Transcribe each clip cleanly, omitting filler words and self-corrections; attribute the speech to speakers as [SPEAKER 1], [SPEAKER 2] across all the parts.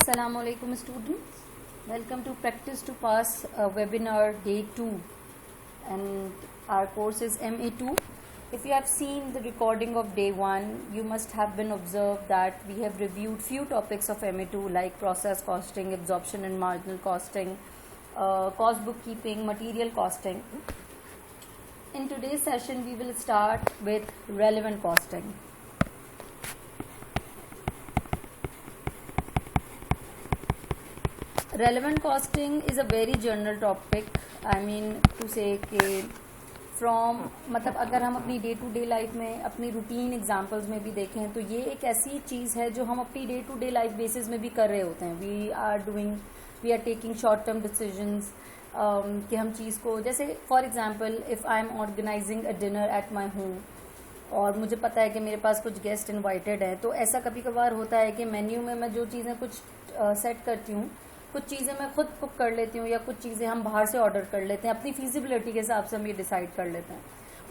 [SPEAKER 1] Assalamu alaikum students. Welcome to Practice to Pass webinar day 2, and our course is MA2. If you have seen the recording of day 1, you must have been observed that we have reviewed few topics of MA2 like process costing, absorption and marginal costing, cost bookkeeping, material costing. In today's session we will start with relevant costing. Relevant costing is a very general topic. I mean to say कि from मतलब अगर हम अपनी day to day life में अपनी routine examples में भी देखें तो ये एक ऐसी चीज़ है जो हम अपनी day to day life basis में भी कर रहे होते हैं. We are taking short term decisions कि हम चीज़ को, जैसे for example if I am organising a dinner at my home और मुझे पता है कि मेरे पास कुछ गेस्ट इन्वाइटेड हैं, तो ऐसा कभी कभार होता है कि मेन्यू में मैं जो चीज़ें कुछ सेट करती हूँ, कुछ चीज़ें मैं खुद कुक कर लेती हूँ या कुछ चीज़ें हम बाहर से ऑर्डर कर लेते हैं. अपनी फीजिबिलिटी के हिसाब से हम ये डिसाइड कर लेते हैं.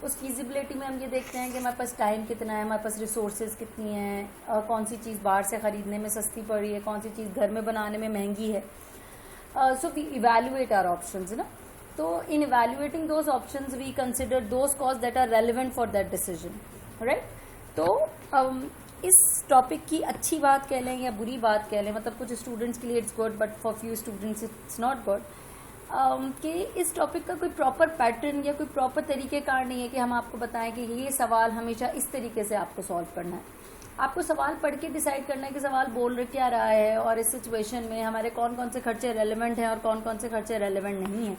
[SPEAKER 1] उस फीजिबिलिटी में हम ये देखते हैं कि हमारे पास टाइम कितना है, हमारे पास रिसोर्सेज कितनी हैं, कौन सी चीज़ बाहर से ख़रीदने में सस्ती पड़ रही है, कौन सी चीज़ घर में बनाने में महंगी है. So we evaluate our options ना. तो in evaluating those options we consider those cost that are relevant for that decision, right. तो इस टॉपिक की अच्छी बात कह लें या बुरी बात कह लें, मतलब कुछ स्टूडेंट्स के लिए it's good but for few students it's not good, कि इस टॉपिक का कोई प्रॉपर पैटर्न या कोई प्रॉपर तरीक़ेकार नहीं है कि हम आपको बताएं कि ये सवाल हमेशा इस तरीके से आपको सॉल्व करना है. आपको सवाल पढ़ के डिसाइड करना है कि सवाल बोल क्या रहा है और इस सिचुएशन में हमारे कौन कौन से खर्चे रेलिवेंट हैं और कौन कौन से खर्चे रेलिवेंट नहीं हैं.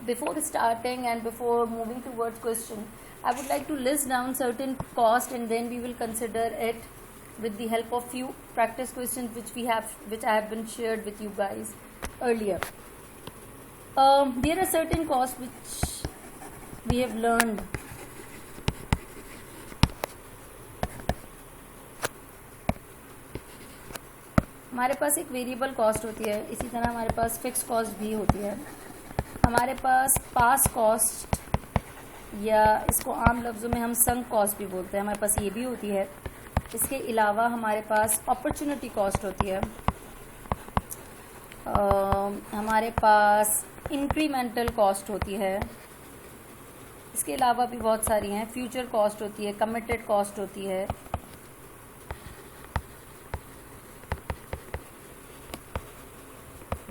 [SPEAKER 1] Before starting and before moving towards question, I would like to list down certain cost and then we will consider it with the help of few practice questions which I have been shared with you guys earlier. There are certain costs which we have learned. हमारे पास एक variable cost होती है, इसी तरह हमारे पास fix cost भी होती है. हमारे पास पास कॉस्ट या इसको आम लफ्ज़ों में हम संक कॉस्ट भी बोलते हैं, हमारे पास ये भी होती है. इसके अलावा हमारे पास अपॉर्चुनिटी कॉस्ट होती है. हमारे पास इंक्रीमेंटल कॉस्ट होती है. इसके अलावा भी बहुत सारी हैं. फ्यूचर कॉस्ट होती है, कमिटेड कॉस्ट होती है.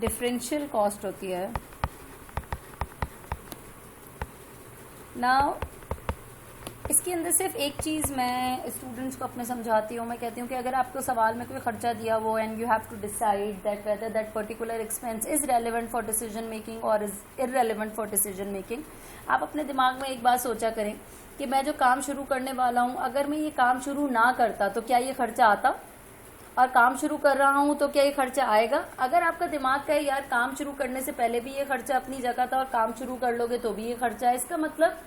[SPEAKER 1] डिफरेंशियल कॉस्ट होती है. नाउ इसके अंदर सिर्फ एक चीज़ मैं स्टूडेंट्स को अपने समझाती हूँ. मैं कहती हूँ कि अगर आपको सवाल में कोई खर्चा दिया वो and you have to decide that whether that particular expense is relevant for decision making और is irrelevant for decision making, आप अपने दिमाग में एक बात सोचा करें कि मैं जो काम शुरू करने वाला हूँ, अगर मैं ये काम शुरू ना करता तो क्या ये खर्चा आता, और काम शुरू कर रहा हूँ तो क्या ये खर्चा आएगा. अगर आपका दिमाग का है यार काम शुरू करने से पहले भी ये खर्चा अपनी जगह था और काम शुरू कर लोगे तो भी ये खर्चा है, इसका मतलब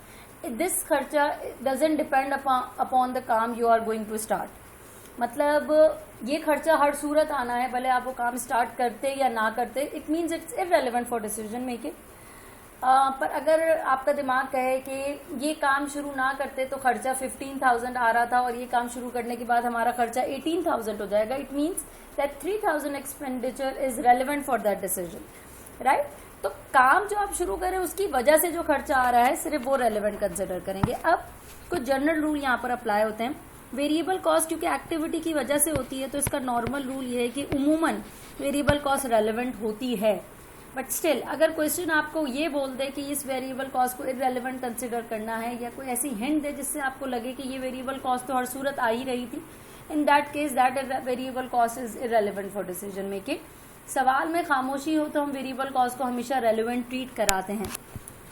[SPEAKER 1] दिस खर्चा डजेंट डिपेंड अपॉन द काम you are going to start. मतलब ये खर्चा हर सूरत आना है, भले आप वो काम स्टार्ट करते या ना करते. It means it's irrelevant for decision making. पर अगर आपका दिमाग कहे कि ये काम शुरू ना करते तो खर्चा 15,000 आ रहा था और ये काम शुरू करने के बाद हमारा खर्चा 18,000 हो जाएगा, it means that 3,000 expenditure is relevant for that decision, right. तो काम जो आप शुरू करें उसकी वजह से जो खर्चा आ रहा है सिर्फ वो रेलिवेंट कंसिडर करेंगे. अब कुछ जनरल रूल यहाँ पर अप्लाई होते हैं. वेरिएबल कॉस्ट क्योंकि एक्टिविटी की वजह से होती है तो इसका नॉर्मल रूल ये है कि उमूमन वेरिएबल कॉस्ट रेलिवेंट होती है. बट स्टिल अगर क्वेश्चन आपको ये बोल दे कि इस वेरिएबल कॉस्ट को इररेलेवेंट कंसिडर करना है या कोई ऐसी हिंट दे जिससे आपको लगे कि ये वेरिएबल कॉस्ट तो हर सूरत आ ही रही थी, इन that case that variable cost is irrelevant for decision making. सवाल में खामोशी हो तो हम वेरिएबल कॉस्ट को हमेशा रेलिवेंट ट्रीट कराते हैं.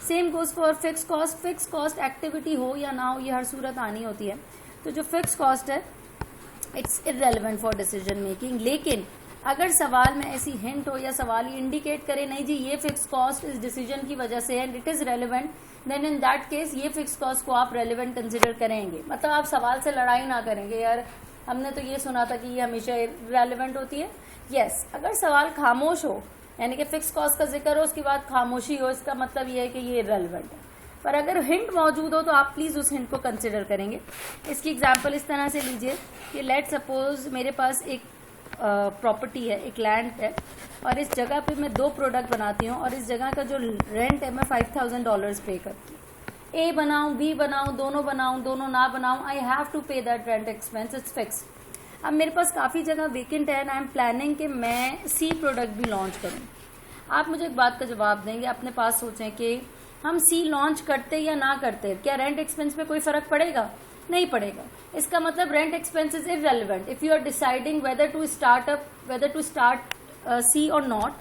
[SPEAKER 1] Same goes for fix cost. Fix cost activity हो या ना हो ये हर सूरत आनी होती है. तो जो फिक्स कॉस्ट है it's irrelevant for decision making. लेकिन अगर सवाल में ऐसी हिंट हो या सवाल ये इंडिकेट करे नहीं जी ये फिक्स कॉस्ट इस डिसीजन की वजह से है, it is relevant, then in that case ये फिक्स कॉस्ट को आप रेलिवेंट कंसिडर करेंगे. मतलब आप सवाल से लड़ाई ना करेंगे यार हमने तो ये सुना था कि ये हमेशा रेलिवेंट होती है. यस, अगर सवाल खामोश हो यानी कि फिक्स कॉस्ट का जिक्र हो उसके बाद खामोशी हो, इसका मतलब ये है कि ये रेलिवेंट है. पर अगर हिंट मौजूद हो तो आप प्लीज उस हिंट को कंसिडर करेंगे. इसकी एग्जांपल इस तरह से लीजिए कि लेट सपोज मेरे पास एक प्रॉपर्टी है, एक लैंड है, और इस जगह पे मैं 2 प्रोडक्ट बनाती हूँ और इस जगह का जो रेंट है मैं $5,000 पे करती हूँ। ए बनाऊँ, बी बनाऊँ, दोनों ना बनाऊँ, आई हैव टू पे that rent expense, it's fixed. अब मेरे पास काफ़ी जगह वेकेंट है एंड आई एम प्लानिंग कि मैं सी प्रोडक्ट भी लॉन्च करूँ। आप मुझे एक बात का जवाब देंगे, अपने पास सोचें कि हम सी लॉन्च करते या ना करते, क्या रेंट एक्सपेंस पे कोई फर्क पड़ेगा? नहीं पड़ेगा। इसका मतलब rent expense is irrelevant if you are deciding whether to start C और not,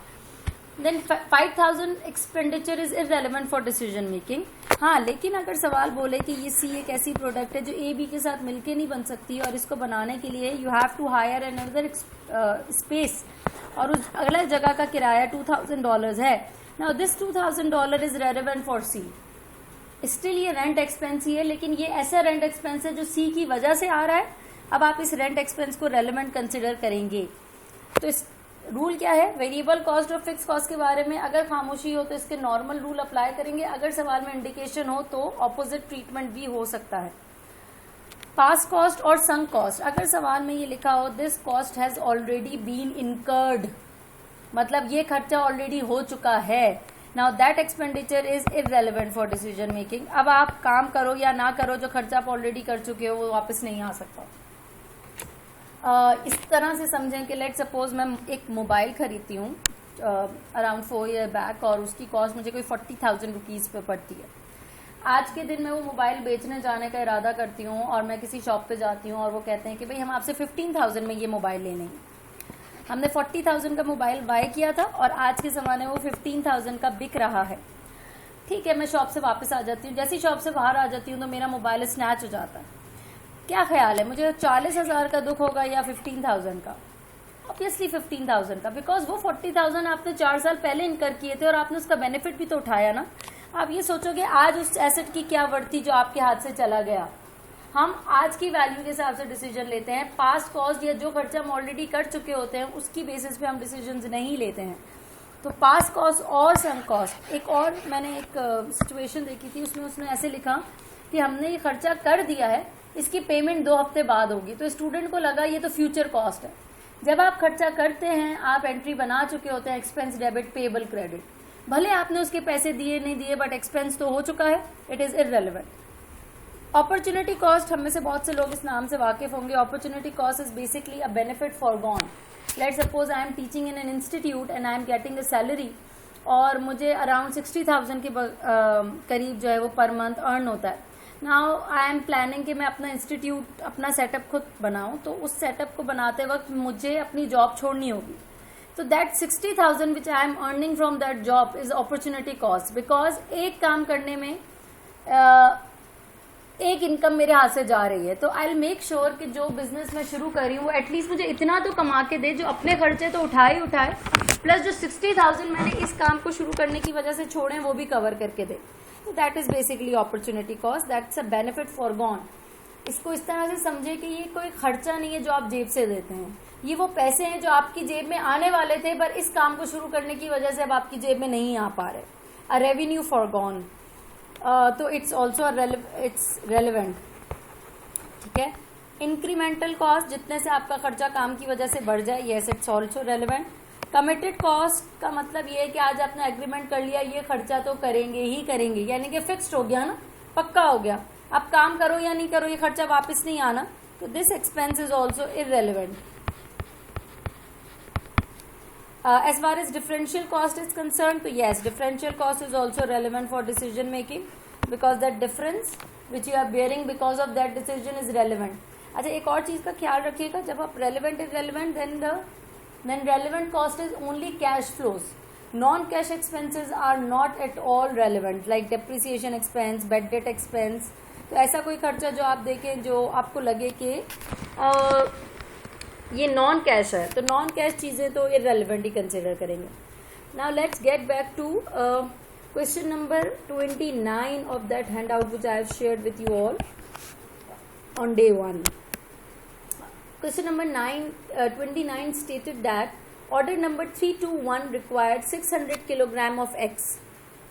[SPEAKER 1] then 5,000 expenditure is irrelevant for decision making. हाँ, लेकिन अगर सवाल बोले कि ये सी एक ऐसी प्रोडक्ट है जो ए बी के साथ मिलके नहीं बन सकती और इसको बनाने के लिए you have to hire another space और उस अगला जगह का किराया $2,000 है, now this $2,000 is relevant for C. Still ये रेंट एक्सपेंस ही है, लेकिन ये ऐसा रेंट एक्सपेंस है जो सी की वजह से आ रहा है। अब आप इस रेंट एक्सपेंस को रेलेवेंट कंसिडर करेंगे। तो इस रूल क्या है? वेरिएबल कॉस्ट और फिक्स कॉस्ट के बारे में अगर खामोशी हो तो इसके नॉर्मल रूल अप्लाई करेंगे, अगर सवाल में इंडिकेशन हो तो ऑपोजिट ट्रीटमेंट भी हो सकता है। पास्ट कॉस्ट और संक कॉस्ट, अगर सवाल में ये लिखा हो this cost has already been incurred, मतलब ये खर्चा ऑलरेडी हो चुका है, now that expenditure is irrelevant for decision making. अब आप काम करो या ना करो, जो खर्चा आप ऑलरेडी कर चुके हो वो वापस नहीं आ सकता। इस तरह से समझें कि लेट सपोज मैं एक मोबाइल खरीदती हूँ अराउंड 4 ईयर बैक और उसकी कॉस्ट मुझे कोई 40,000 रुपीज़ पे पड़ती है। आज के दिन मैं वो मोबाइल बेचने जाने का इरादा करती हूँ और मैं किसी शॉप पे जाती हूँ और वो कहते हैं कि भाई हम आपसे 15,000 में ये मोबाइल ले लेंगे। हमने 40,000 का मोबाइल बाय किया था और आज के ज़माने में वो 15,000 का बिक रहा है। ठीक है, मैं शॉप से वापस आ जाती हूँ, जैसी शॉप से बाहर आ जाती हूँ तो मेरा मोबाइल स्नैच हो जाता है। क्या ख्याल है, मुझे 40,000 का दुख होगा या 15,000 का? ऑब्वियसली 15,000 का, बिकॉज वो 40,000 आपने 4 साल पहले इनकर किए थे और आपने उसका बेनिफिट भी तो उठाया ना। आप ये सोचोगे आज उस एसेट की क्या वर्थ थी जो आपके हाथ से चला गया। हम आज की वैल्यू के हिसाब से डिसीजन लेते हैं, पास्ट कॉस्ट या जो खर्चा हम ऑलरेडी कर चुके होते हैं उसकी बेसिस पे हम डिसीजन नहीं लेते हैं। तो पास्ट कॉस्ट और संक कॉस्ट। एक और मैंने एक सिचुएशन देखी थी, उसमें उसने ऐसे लिखा कि हमने ये खर्चा कर दिया है, इसकी पेमेंट 2 हफ्ते बाद होगी। तो स्टूडेंट को लगा ये तो फ्यूचर कॉस्ट है। जब आप खर्चा करते हैं आप एंट्री बना चुके होते हैं एक्सपेंस डेबिट पेबल क्रेडिट, भले आपने उसके पैसे दिए नहीं दिए बट एक्सपेंस तो हो चुका है, it is irrelevant. Opportunity cost, हम में से बहुत से लोग इस नाम से वाकिफ होंगे। Opportunity cost is basically a benefit foregone. Let suppose I am teaching in an institute and I am getting a salary और मुझे अराउंड 60,000 के करीब जो है वो पर मंथ अर्न होता है। नाउ आई एम प्लानिंग कि मैं अपना इंस्टीट्यूट, अपना सेटअप खुद बनाऊं, तो उस सेटअप को बनाते वक्त मुझे अपनी जॉब छोड़नी होगी। तो that 60,000 which I am earning from that job is opportunity cost, because एक काम करने में एक इनकम मेरे हाथ से जा रही है। तो आई विल मेक श्योर कि जो बिजनेस मैं शुरू कर रही हूँ वो एटलीस्ट मुझे इतना तो कमा के दे, जो अपने खर्चे तो उठाए प्लस जो 60,000 मैंने इस काम को शुरू करने की वजह से छोड़े वो भी कवर करके दे। तो that is basically opportunity cost, that's a benefit foregone. इसको इस तरह से समझे कि ये कोई खर्चा नहीं है जो आप जेब से देते हैं, ये वो पैसे हैं जो आपकी जेब में आने वाले थे पर इस काम को शुरू करने की वजह से अब आपकी जेब में नहीं आ पा रहे। अ रेवेन्यू फॉरगॉन, तो इट्स ऑल्सो इट्स रेलिवेंट। ठीक है, इंक्रीमेंटल कॉस्ट, जितने से आपका खर्चा काम की वजह से बढ़ जाए, yes it's also relevant. Committed cost का मतलब ये है कि आज आपने एग्रीमेंट कर लिया ये खर्चा तो करेंगे ही करेंगे, यानी कि फिक्स्ड हो गया ना, पक्का हो गया। आप काम करो या नहीं करो ये खर्चा वापस नहीं आना, तो this expense is also irrelevant. As far as differential cost is concerned, तो yes, differential cost is also relevant for decision making because that difference which you are bearing because of that decision is relevant. अच्छा, एक और चीज का ख्याल रखिएगा, जब आप relevant is relevant, then relevant cost is only cash flows. Non-cash expenses are not at all relevant, like depreciation expense, bad debt expense. तो ऐसा कोई खर्चा जो आप देखें जो आपको लगे कि ये नॉन कैश है, तो नॉन कैश चीजें तो इररेलेवेंट ही कंसिडर करेंगे। Now let's get back to question number 29 of that handout which I have shared with you all on day 1. Question number 29 stated that order number 321 required 600 kilogram of X.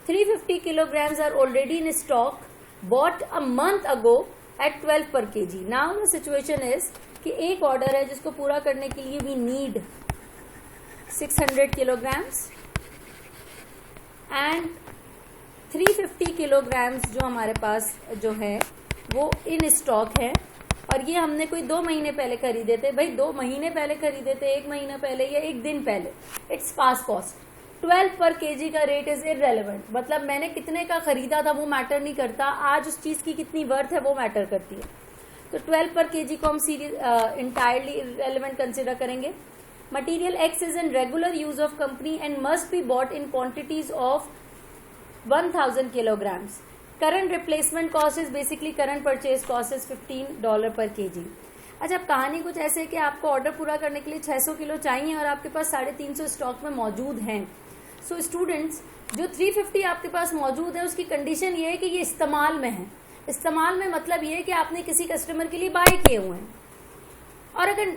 [SPEAKER 1] 350 kilograms are already in stock, bought a month ago at 12 पर KG. Now the situation is कि एक order है जिसको पूरा करने के लिए we need 600 kilograms and 350 kilograms जो हमारे पास जो है वो इन स्टॉक है, और ये हमने कोई 2 महीने पहले खरीदे थे। भाई 2 महीने पहले खरीदे थे, 1 महीना पहले या 1 दिन पहले, इट्स पास कॉस्ट। 12 पर केजी का रेट इज इररेलेवेंट, मतलब मैंने कितने का खरीदा था वो मैटर नहीं करता, आज उस चीज की कितनी वर्थ है वो मैटर करती है। तो 12 पर केजी को हम इंटायरली इररेलेवेंट कंसिडर करेंगे। Material x is in regular use of company and must be bought in quantities of 1000 kilograms. Current replacement cost is basically current purchase cost is $15 per kg. अच्छा, अब कहानी कुछ ऐसे है कि आपको ऑर्डर पूरा करने के लिए 600 किलो चाहिए और आपके पास 350 स्टॉक में मौजूद हैं। सो स्टूडेंट्स, जो 350 आपके पास मौजूद है उसकी कंडीशन ये है कि ये इस्तेमाल में है। इस्तेमाल में मतलब ये है कि आपने किसी कस्टमर के लिए बाय किए हुए हैं, और अगर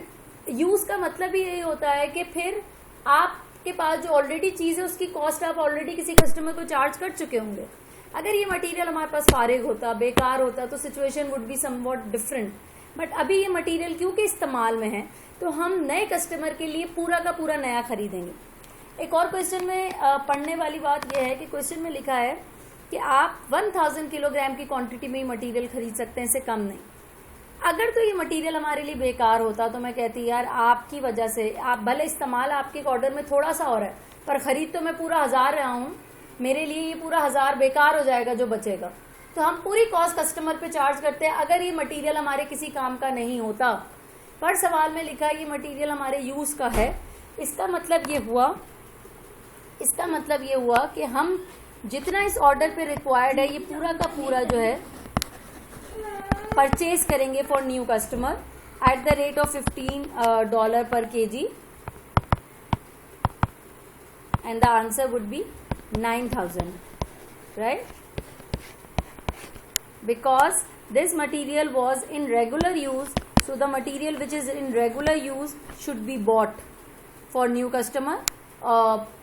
[SPEAKER 1] यूज का मतलब ही यही होता है कि फिर आपके पास जो ऑलरेडी चीज है उसकी कॉस्ट आप ऑलरेडी किसी कस्टमर को चार्ज कर चुके होंगे। अगर ये मटेरियल हमारे पास फारिग होता, बेकार होता, तो situation would be somewhat different. But अभी ये मटेरियल क्योंकि इस्तेमाल में है तो हम नए कस्टमर के लिए पूरा का पूरा नया खरीदेंगे। एक और क्वेश्चन में पढ़ने वाली बात यह है कि क्वेश्चन में लिखा है कि आप 1000 किलोग्राम की क्वांटिटी में ही मटेरियल खरीद सकते हैं, इससे कम नहीं। अगर तो ये मटेरियल हमारे लिए बेकार होता तो मैं कहती यार आपकी वजह से, आप भले इस्तेमाल आपके ऑर्डर में थोड़ा सा और है पर खरीद तो मैं पूरा 1000 रहा हूं, मेरे लिए ये पूरा 1000 बेकार हो जाएगा जो बचेगा। तो हम पूरी कॉस्ट कस्टमर पे चार्ज करते हैं अगर ये मटेरियल हमारे किसी काम का नहीं होता। पर सवाल में लिखा है ये मटेरियल हमारे यूज का है, इसका मतलब ये हुआ कि हम जितना इस ऑर्डर पे रिक्वायर्ड है ये पूरा का पूरा जो है परचेज करेंगे for new customer at the rate of $15 पर KG, and the answer would be 9000, right? Because this material was in regular use, so the material which is in regular use should be bought for new customer.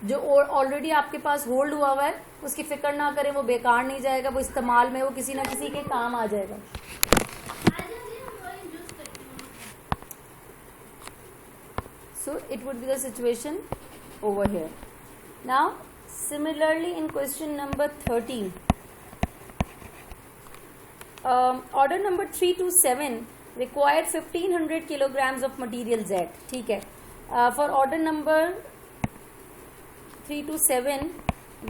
[SPEAKER 1] जो already आपके पास hold हुआ है उसकी फिक्र ना करें, वो बेकार नहीं जाएगा, वो इस्तेमाल में वो किसी ना किसी के काम आ जाएगा। So it would be the situation over here. Now similarly in question number 13, order number 3 to 7 required 1500 kilograms of material Z, ठीक है। For order number 3 to 7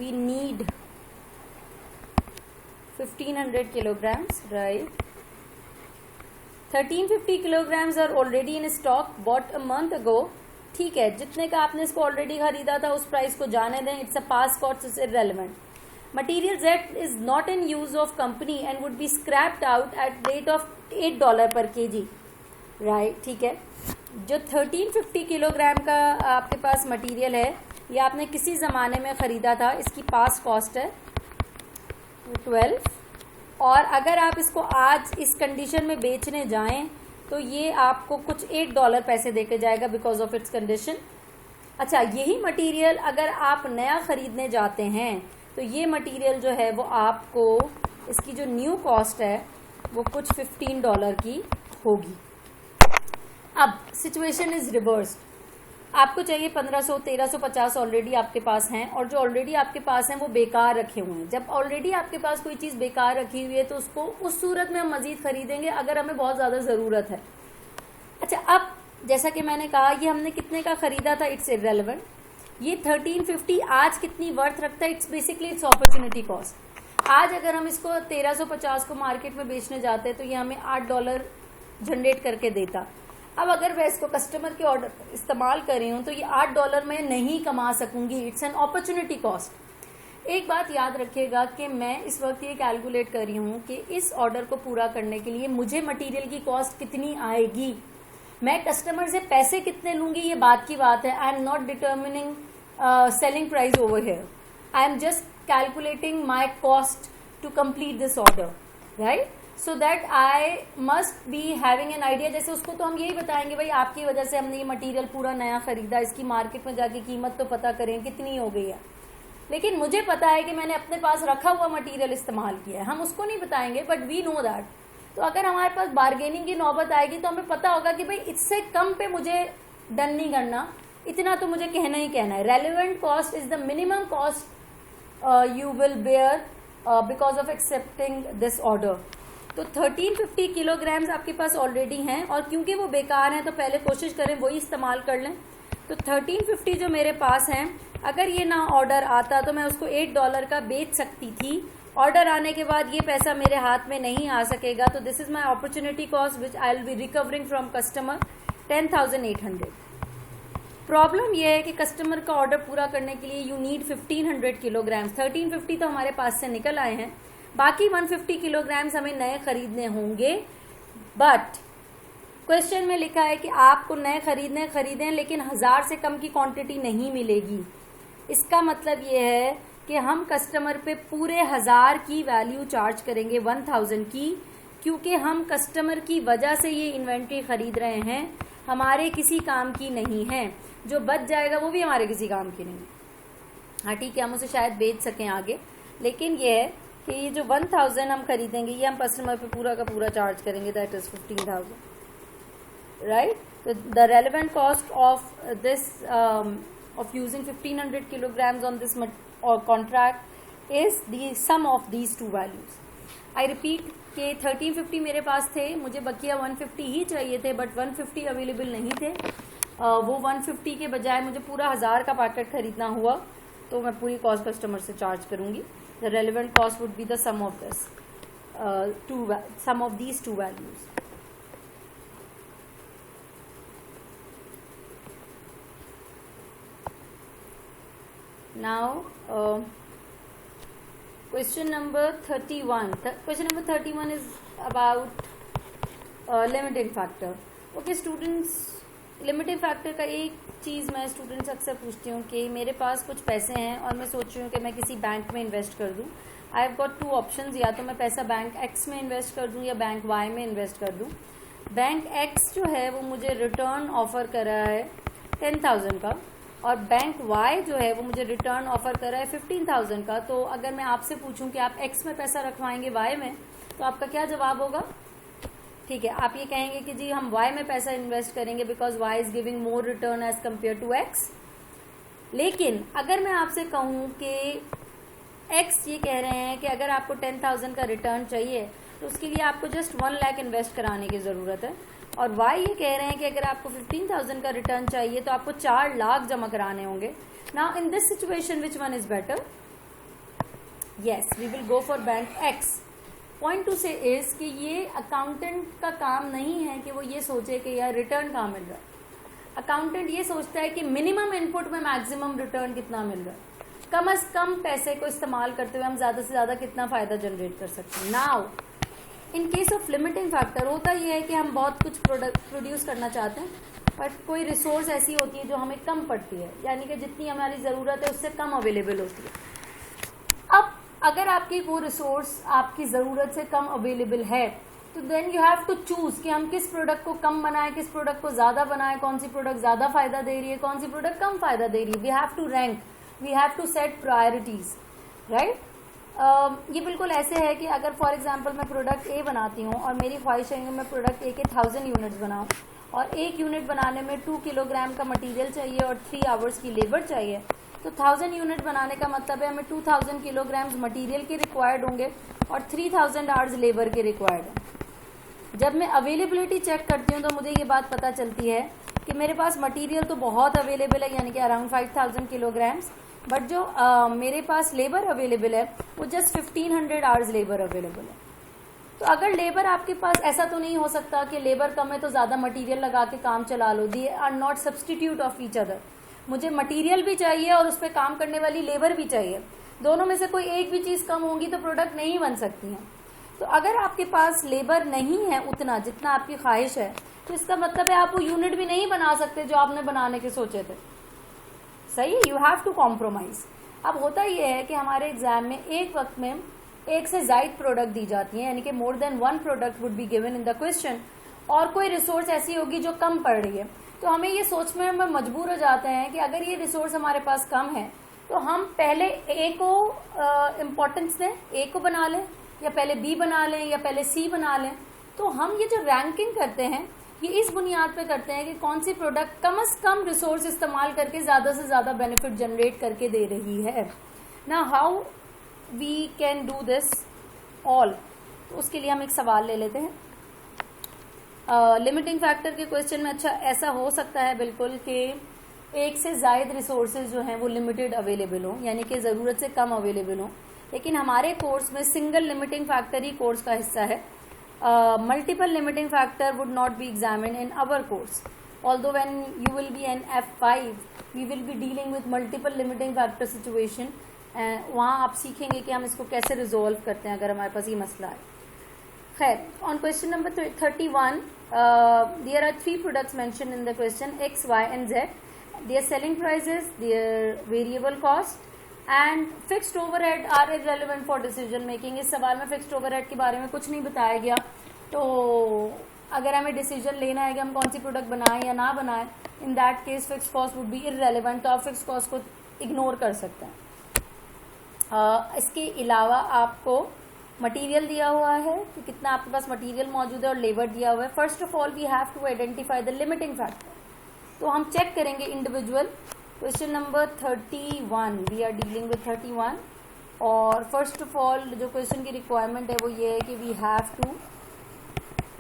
[SPEAKER 1] we need 1500 kilograms, right? 1350 kilograms are already in stock, bought a month ago, ठीक है। जितने का आपने इसको already खरीदा था उस प्राइस को जाने दें, it's a pass cost, is irrelevant. Material Z is not in use of company and would be scraped out at rate of $8 पर केजी, राइट, ठीक है। जो 1350 किलोग्राम का आपके पास मटीरियल है ये आपने किसी ज़माने में ख़रीदा था, इसकी पास कॉस्ट है 12, और अगर आप इसको आज इस कंडीशन में बेचने जाएं तो ये आपको कुछ $8 पैसे देके जाएगा बिकॉज ऑफ इट्स कंडीशन। अच्छा, यही मटेरियल अगर आप नया खरीदने जाते हैं तो ये मटेरियल जो है वो आपको, इसकी जो न्यू कॉस्ट है वो कुछ $15 की होगी। अब सिचुएशन इज रिवर्स्ड, आपको चाहिए 1500, 1350 ऑलरेडी आपके पास हैं, और जो ऑलरेडी आपके पास हैं वो बेकार रखे हुए हैं। जब ऑलरेडी आपके पास कोई चीज़ बेकार रखी हुई है तो उसको उस सूरत में हम मजीद खरीदेंगे अगर हमें बहुत ज़्यादा ज़रूरत है। अच्छा, अब जैसा कि मैंने कहा ये हमने कितने का खरीदा था, इट्स इररेलेवेंट। ये 1350 आज कितनी वर्थ रखता है, it's basically it's opportunity cost. आज अगर हम इसको 1350 को मार्केट में बेचने जाते हैं तो ये हमें $8 जनरेट करके देता। अब अगर मैं इसको कस्टमर के ऑर्डर पर इस्तेमाल कर रही हूँ तो ये $8 में नहीं कमा सकूंगी, इट्स एन अपॉर्चुनिटी कॉस्ट। एक बात याद रखिएगा कि मैं इस वक्त ये कैलकुलेट कर रही हूँ कि इस ऑर्डर को पूरा करने के लिए मुझे मटेरियल की कॉस्ट कितनी आएगी, मैं कस्टमर से पैसे कितने लूंगी, ये बात की बात है। I am not determining selling price over here, I am just calculating my cost to complete this order, right? So that I must be having an idea. जैसे उसको तो हम यही बताएंगे भाई आपकी वजह से हमने ये मटेरियल पूरा नया खरीदा, इसकी मार्केट में जाके कीमत तो पता करें कितनी हो गई है, लेकिन मुझे पता है कि मैंने अपने पास रखा हुआ मटेरियल इस्तेमाल किया है, हम उसको नहीं बताएंगे, बट वी नो दैट तो अगर हमारे पास बार्गेनिंग की नौबत आएगी तो हमें पता होगा कि भाई इससे कम पे मुझे डन नहीं करना, इतना तो मुझे कहना ही कहना है। Relevant cost is the minimum cost you will bear because of accepting this order. तो 1350 किलोग्राम्स आपके पास ऑलरेडी हैं, और क्योंकि वो बेकार हैं तो पहले कोशिश करें वही इस्तेमाल कर लें। तो 1350 जो मेरे पास हैं, अगर ये ना ऑर्डर आता तो मैं उसको $8 का बेच सकती थी। ऑर्डर आने के बाद ये पैसा मेरे हाथ में नहीं आ सकेगा, तो this is my opportunity cost which I will B recovering from customer 10,800। Problem यह है कि कस्टमर का ऑर्डर पूरा करने के लिए यू नीड 1500 किलोग्राम्स। 1350 तो हमारे पास से निकल आए हैं, बाकी 150 किलोग्राम्स हमें नए खरीदने होंगे। बट क्वेश्चन में लिखा है कि आपको नए खरीदें लेकिन 1000 से कम की क्वांटिटी नहीं मिलेगी। इसका मतलब ये है कि हम कस्टमर पे पूरे 1000 की वैल्यू चार्ज करेंगे, 1000 की, क्योंकि हम कस्टमर की वजह से ये इन्वेंट्री खरीद रहे हैं, हमारे किसी काम की नहीं है। जो बच जाएगा वो भी हमारे किसी काम की नहीं है। हाँ ठीक है, हम उसे शायद बेच सकें आगे, लेकिन ये है कि ये जो 1000 हम खरीदेंगे ये हम कस्टमर पे पूरा का पूरा चार्ज करेंगे, दैट इज 15,000, राइट। तो the relevant cost of this of using 1500 kilograms on this contract is the sum of these two values. I repeat कि 1350 मेरे पास थे, मुझे बकिया 150 ही चाहिए थे, बट 150 अवेलेबल नहीं थे। वो 150 के बजाय मुझे पूरा 1000 का पैकेट खरीदना हुआ, तो मैं पूरी कॉस्ट कस्टमर से चार्ज करूंगी। The relevant cost would be the sum of this sum of these two values. Now, question number 31. Question number 31 is about limiting factor. Okay, students, limiting factor का एक चीज़ मैं स्टूडेंट्स अक्सर पूछती हूँ कि मेरे पास कुछ पैसे हैं और मैं सोच रही हूँ कि मैं किसी बैंक में इन्वेस्ट कर दूँ। आई हैव गॉट 2 ऑप्शंस, या तो मैं पैसा बैंक X में इन्वेस्ट कर दूँ या बैंक Y में इन्वेस्ट कर दूँ। बैंक X जो है वो मुझे रिटर्न ऑफर कर रहा है 10,000 का, और बैंक Y जो है वो मुझे रिटर्न ऑफर कर रहा है 15,000 का। तो अगर मैं आपसे पूछूं कि आप X में पैसा रखवाएंगे Y में, तो आपका क्या जवाब होगा? ठीक है, आप ये कहेंगे कि जी हम Y में पैसा इन्वेस्ट करेंगे because Y is giving more return as compare to X। लेकिन अगर मैं आपसे कहूं कि X ये कह रहे हैं कि अगर आपको 10,000 का रिटर्न चाहिए तो उसके लिए आपको जस्ट 1 लाख इन्वेस्ट कराने की ज़रूरत है, और Y ये कह रहे हैं कि अगर आपको 15,000 का रिटर्न चाहिए तो आपको 4 लाख जमा कराने होंगे। Now in this situation which one is better? Yes, we will go for bank X। Point to say is कि ये अकाउंटेंट का काम नहीं है कि वो ये सोचे कि यार रिटर्न कहाँ मिल रहा है। अकाउंटेंट ये सोचता है कि मिनिमम इनपुट में मैक्सिमम रिटर्न कितना मिल रहा है, कम से कम पैसे को इस्तेमाल करते हुए हम ज़्यादा से ज़्यादा कितना फ़ायदा जनरेट कर सकते हैं। Now in case of limiting factor होता ये है कि हम बहुत कुछ प्रोडक्ट प्रोड्यूस करना चाहते हैं, बट कोई रिसोर्स ऐसी होती है जो हमें कम पड़ती है, यानी कि जितनी हमारी ज़रूरत है उससे कम अवेलेबल होती है। अब अगर आपकी वो रिसोर्स आपकी ज़रूरत से कम अवेलेबल है तो then you have to choose कि हम किस प्रोडक्ट को कम बनाएं, किस प्रोडक्ट को ज़्यादा बनाएं, कौन सी प्रोडक्ट ज़्यादा फ़ायदा दे रही है, कौन सी प्रोडक्ट कम फ़ायदा दे रही है। We have to rank, we have to set priorities, right. ये बिल्कुल ऐसे है कि अगर फॉर एग्जांपल मैं प्रोडक्ट ए बनाती हूँ और मेरी ख्वाहिश है कि मैं प्रोडक्ट ए के 1000 यूनिट्स बनाऊँ, और 1 यूनिट बनाने में 2 किलोग्राम का मटेरियल चाहिए और 3 आवर्स की लेबर चाहिए, तो 1000 यूनिट बनाने का मतलब है हमें 2000 किलोग्राम्स मटेरियल के रिक्वायर्ड होंगे और 3000 आवर्स लेबर के रिक्वायर्ड हैं। जब मैं अवेलेबिलिटी चेक करती हूँ तो मुझे ये बात पता चलती है कि मेरे पास मटेरियल तो बहुत अवेलेबल है, यानी कि अराउंड 5000 किलोग्राम्स, बट जो मेरे पास लेबर अवेलेबल है वो जस्ट 1500 आवर्स लेबर अवेलेबल है। तो अगर लेबर आपके पास, ऐसा तो नहीं हो सकता कि लेबर कम है तो ज़्यादा मटेरियल लगा के काम चला लो। They are not substitute of each other. मुझे मटेरियल भी चाहिए और उस पर काम करने वाली लेबर भी चाहिए, दोनों में से कोई एक भी चीज़ कम होगी तो प्रोडक्ट नहीं बन सकती है। तो अगर आपके पास लेबर नहीं है उतना जितना आपकी ख्वाहिश है, तो इसका मतलब है आप वो यूनिट भी नहीं बना सकते जो आपने बनाने के सोचे थे। सही, यू हैव टू कॉम्प्रोमाइज। अब होता यह है कि हमारे एग्जाम में एक वक्त में एक से ज़ायद प्रोडक्ट दी जाती है, यानी कि more than 1 product would be given in the question, और कोई रिसोर्स ऐसी होगी जो कम पड़ रही है। तो हमें ये सोच में हम मजबूर हो जाते हैं कि अगर ये रिसोर्स हमारे पास कम है तो हम पहले ए को इम्पोर्टेंस दें, ए को बना लें, या पहले बी बना लें, या पहले सी बना लें। तो हम ये जो रैंकिंग करते हैं ये इस बुनियाद पे करते हैं कि कौन सी प्रोडक्ट कम से कम रिसोर्स इस्तेमाल करके ज़्यादा से ज़्यादा बेनिफिट जनरेट करके दे रही है ना। How we can do this all, तो उसके लिए हम एक सवाल ले लेते हैं। लिमिटिंग फैक्टर के क्वेश्चन में अच्छा ऐसा हो सकता है बिल्कुल कि एक से ज़ायद रिसोर्सेज जो हैं वो लिमिटेड अवेलेबल हों, यानी कि ज़रूरत से कम अवेलेबल हों, लेकिन हमारे कोर्स में सिंगल लिमिटिंग फैक्टर ही कोर्स का हिस्सा है। Multiple limiting factor would not be examined in our course, although when you will be in F5 we will be dealing with multiple limiting factor situation. वहाँ आप सीखेंगे कि हम इसको कैसे रिजोल्व करते हैं अगर हमारे पास ये मसला है। खैर, on question number 31 there are 3 products mention in the question X, Y and Z, their selling prices, their variable cost and fixed overhead are irrelevant for decision making। इस सवाल में फिक्स्ड ओवरहेड के बारे में कुछ नहीं बताया गया, तो अगर हमें डिसीजन लेना है कि हम कौन सी प्रोडक्ट बनाएं या ना बनाएं, इन that case fixed cost would B irrelevant, तो आप फिक्स्ड कॉस्ट को इग्नोर कर सकते हैं। इसके अलावा आपको मटेरियल दिया हुआ है कि कितना आपके पास मटेरियल मौजूद है और लेबर दिया हुआ है। First of all we have to identify the limiting factor, तो हम चेक करेंगे individual. Question number 31 we are dealing with 31, और फर्स्ट ऑफ ऑल जो क्वेश्चन की रिक्वायरमेंट है वो ये है कि we have to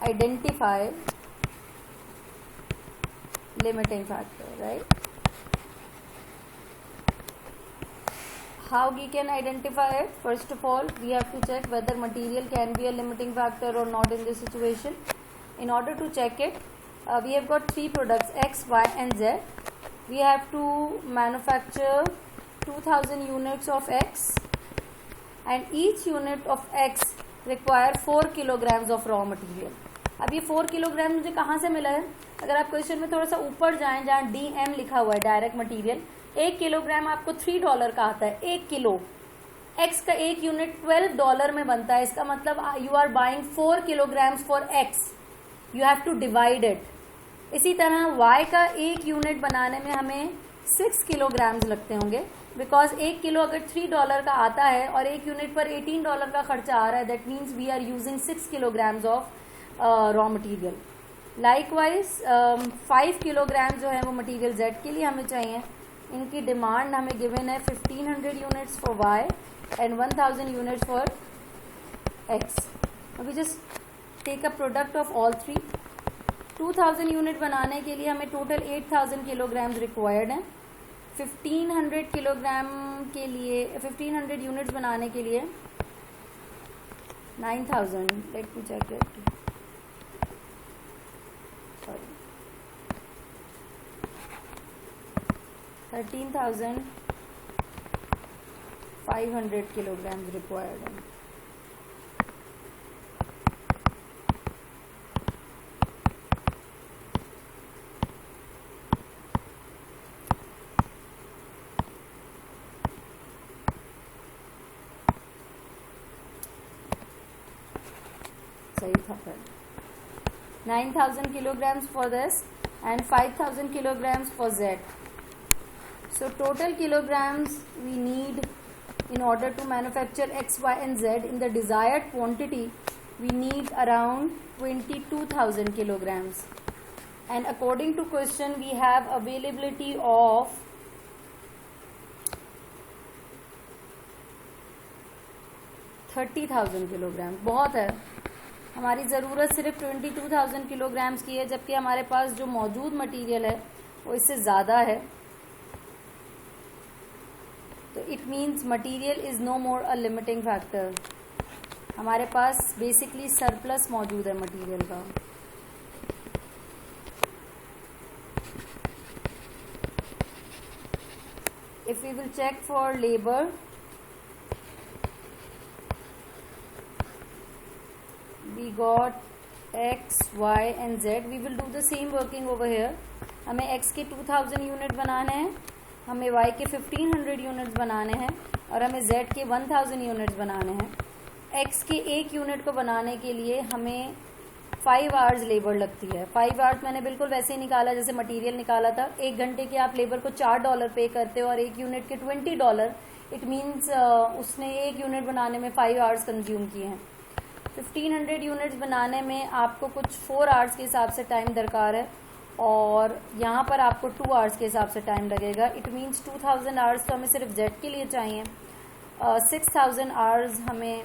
[SPEAKER 1] identify limiting factor, right. How we can identify it? First of all, we have to check whether material can be a limiting factor or not in this situation. In order to check it, we have got 3 products X, Y and Z. We have to manufacture 2000 units of X, and each unit of X require 4 kilograms of raw material. अब ये 4 kilogram मुझे कहाँ से मिला है? अगर आप question में थोड़ा सा ऊपर जाएं जहाँ DM लिखा हुआ है डायरेक्ट मटीरियल, 1 किलोग्राम आपको $3 का आता है। 1 किलो X का 1 यूनिट $12 में बनता है। इसका मतलब you are buying 4 kilograms for X, you have to divide it. इसी तरह Y का 1 यूनिट बनाने में हमें 6 किलोग्राम्स लगते होंगे, बिकॉज 1 किलो अगर $3 का आता है और 1 यूनिट पर $18 का खर्चा आ रहा है, that means we are using 6 kilograms of raw material. Likewise 5 kilogram जो है वो मटीरियल Z के लिए हमें चाहिए। इनकी डिमांड हमें गिवन है 1500 units for Y and 1000 units for X। अभी just take a product of all 3। 2000 unit बनाने के लिए हमें टोटल 8000 किलोग्राम्स रिक्वायर्ड हैं। 1500 किलोग्राम के लिए 1500 यूनिट्स बनाने के लिए 9000, let me check it, sorry 13,500 kilograms required. सही था फिर 9,000 kilograms for this and 5,000 kilograms for Z. So total kilograms we need in order to manufacture X, Y and Z in the desired quantity, we need around 22,000 kilograms. And according to question we have availability of 30,000 kilogram. बहुत है, हमारी ज़रूरत सिर्फ 22,000 kilograms की है, जबकि हमारे पास जो मौजूद मटेरियल है वो इससे ज़्यादा है। तो it means material is no more a limiting factor. हमारे पास बेसिकली सरप्लस मौजूद है मटेरियल का। If we will check for labour, we got X, Y and Z. We will do the same working over here. हमें X के 2000 unit बनाने हैं, हमें Y के 1500 यूनिट्स बनाने हैं और हमें Z के 1000 यूनिट्स बनाने हैं। X के 1 यूनिट को बनाने के लिए हमें 5 आवर्स लेबर लगती है। 5 आवर्स मैंने बिल्कुल वैसे ही निकाला जैसे मटेरियल निकाला था। 1 घंटे के आप लेबर को $4 पे करते हो और 1 यूनिट के $20। इट मीन्स उसने 1 यूनिट बनाने में 5 आवर्स कंज्यूम किए हैं। 1500 यूनिट्स बनाने में आपको कुछ 4 आवर्स के हिसाब से टाइम दरकार है और यहाँ पर आपको 2 आवर्स के हिसाब से टाइम लगेगा। इट मीन्स 2000 आवर्स तो हमें सिर्फ जेड के लिए चाहिए, 6000 आवर्स हमें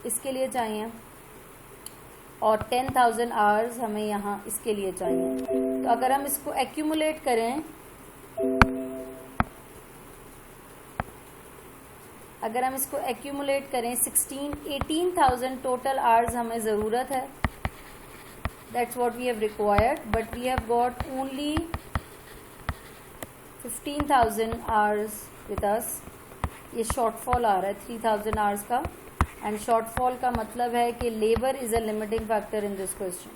[SPEAKER 1] इसके लिए चाहिए और 10,000 आवर्स हमें यहाँ इसके लिए चाहिए। तो अगर हम इसको एक्यूमुलेट करें, अगर हम इसको एक्यूमुलेट करें 18,000 टोटल आवर्स हमें ज़रूरत है। That's what we have required, but we have got only 15,000 hours with us. ये शॉर्टफॉल आ रहा है 3,000 आवर्स का, एंड शॉर्टफॉल का मतलब है कि labour is a limiting factor in this question.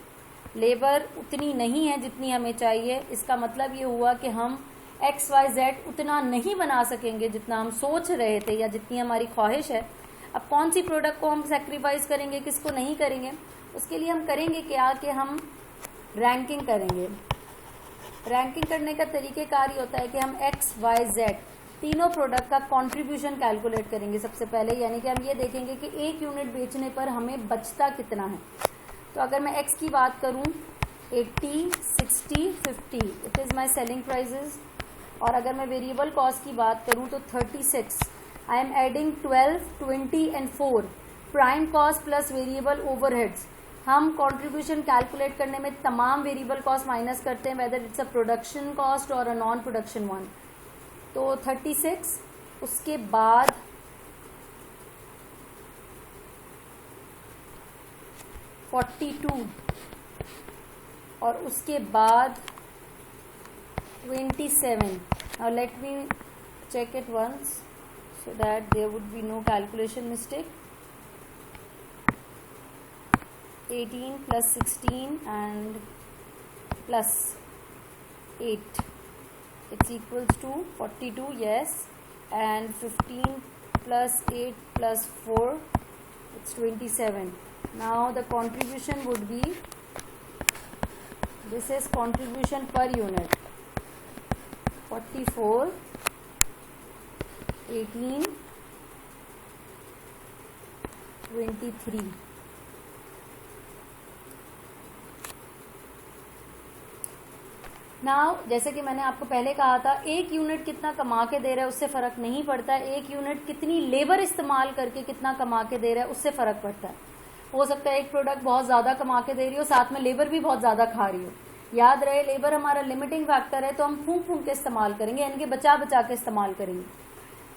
[SPEAKER 1] Labour उतनी नहीं है जितनी हमें चाहिए। इसका मतलब ये हुआ कि हम XYZ उतना नहीं बना सकेंगे जितना हम सोच रहे थे या जितनी हमारी ख्वाहिश है। अब कौन सी प्रोडक्ट को हम सेक्रीफाइस करेंगे, किसको नहीं करेंगे, उसके लिए हम करेंगे क्या कि हम रैंकिंग करेंगे। रैंकिंग करने का तरीक़ेकार ये होता है कि हम XYZ तीनों प्रोडक्ट का कंट्रीब्यूशन कैलकुलेट करेंगे सबसे पहले, यानी कि हम ये देखेंगे कि एक यूनिट बेचने पर हमें बचता कितना है। तो अगर मैं X की बात करूं 80, 60, 50 it is my selling prices, और अगर मैं वेरिएबल कॉस्ट की बात करूं तो 36, I am adding 12, 20 and 4 prime cost plus variable overheads. हम कंट्रीब्यूशन कैलकुलेट करने में तमाम वेरिएबल कॉस्ट माइनस करते हैं, whether it's a production cost और अ नॉन प्रोडक्शन वन। तो 36, उसके बाद 42 और उसके बाद 27. Now let me check it once so that there would be no calculation mistake. 18 plus 16 and plus 8, it's equals to 42, yes, and 15 plus 8 plus 4, it's 27. Now the contribution would be, this is contribution per unit, 44, 18, 23. Now जैसे कि मैंने आपको पहले कहा था, एक unit कितना कमा के दे रहा है उससे फ़र्क नहीं पड़ता है, एक यूनिट कितनी लेबर इस्तेमाल करके कितना कमा के दे रहा है उससे फ़र्क पड़ता है। हो सकता है एक प्रोडक्ट बहुत ज़्यादा कमा के दे रही हो, साथ में लेबर भी बहुत ज़्यादा खा रही हो। याद रहे लेबर हमारा लिमिटिंग फैक्टर है, तो हम फूंक के इस्तेमाल करेंगे, यानी कि बचा के इस्तेमाल करेंगे।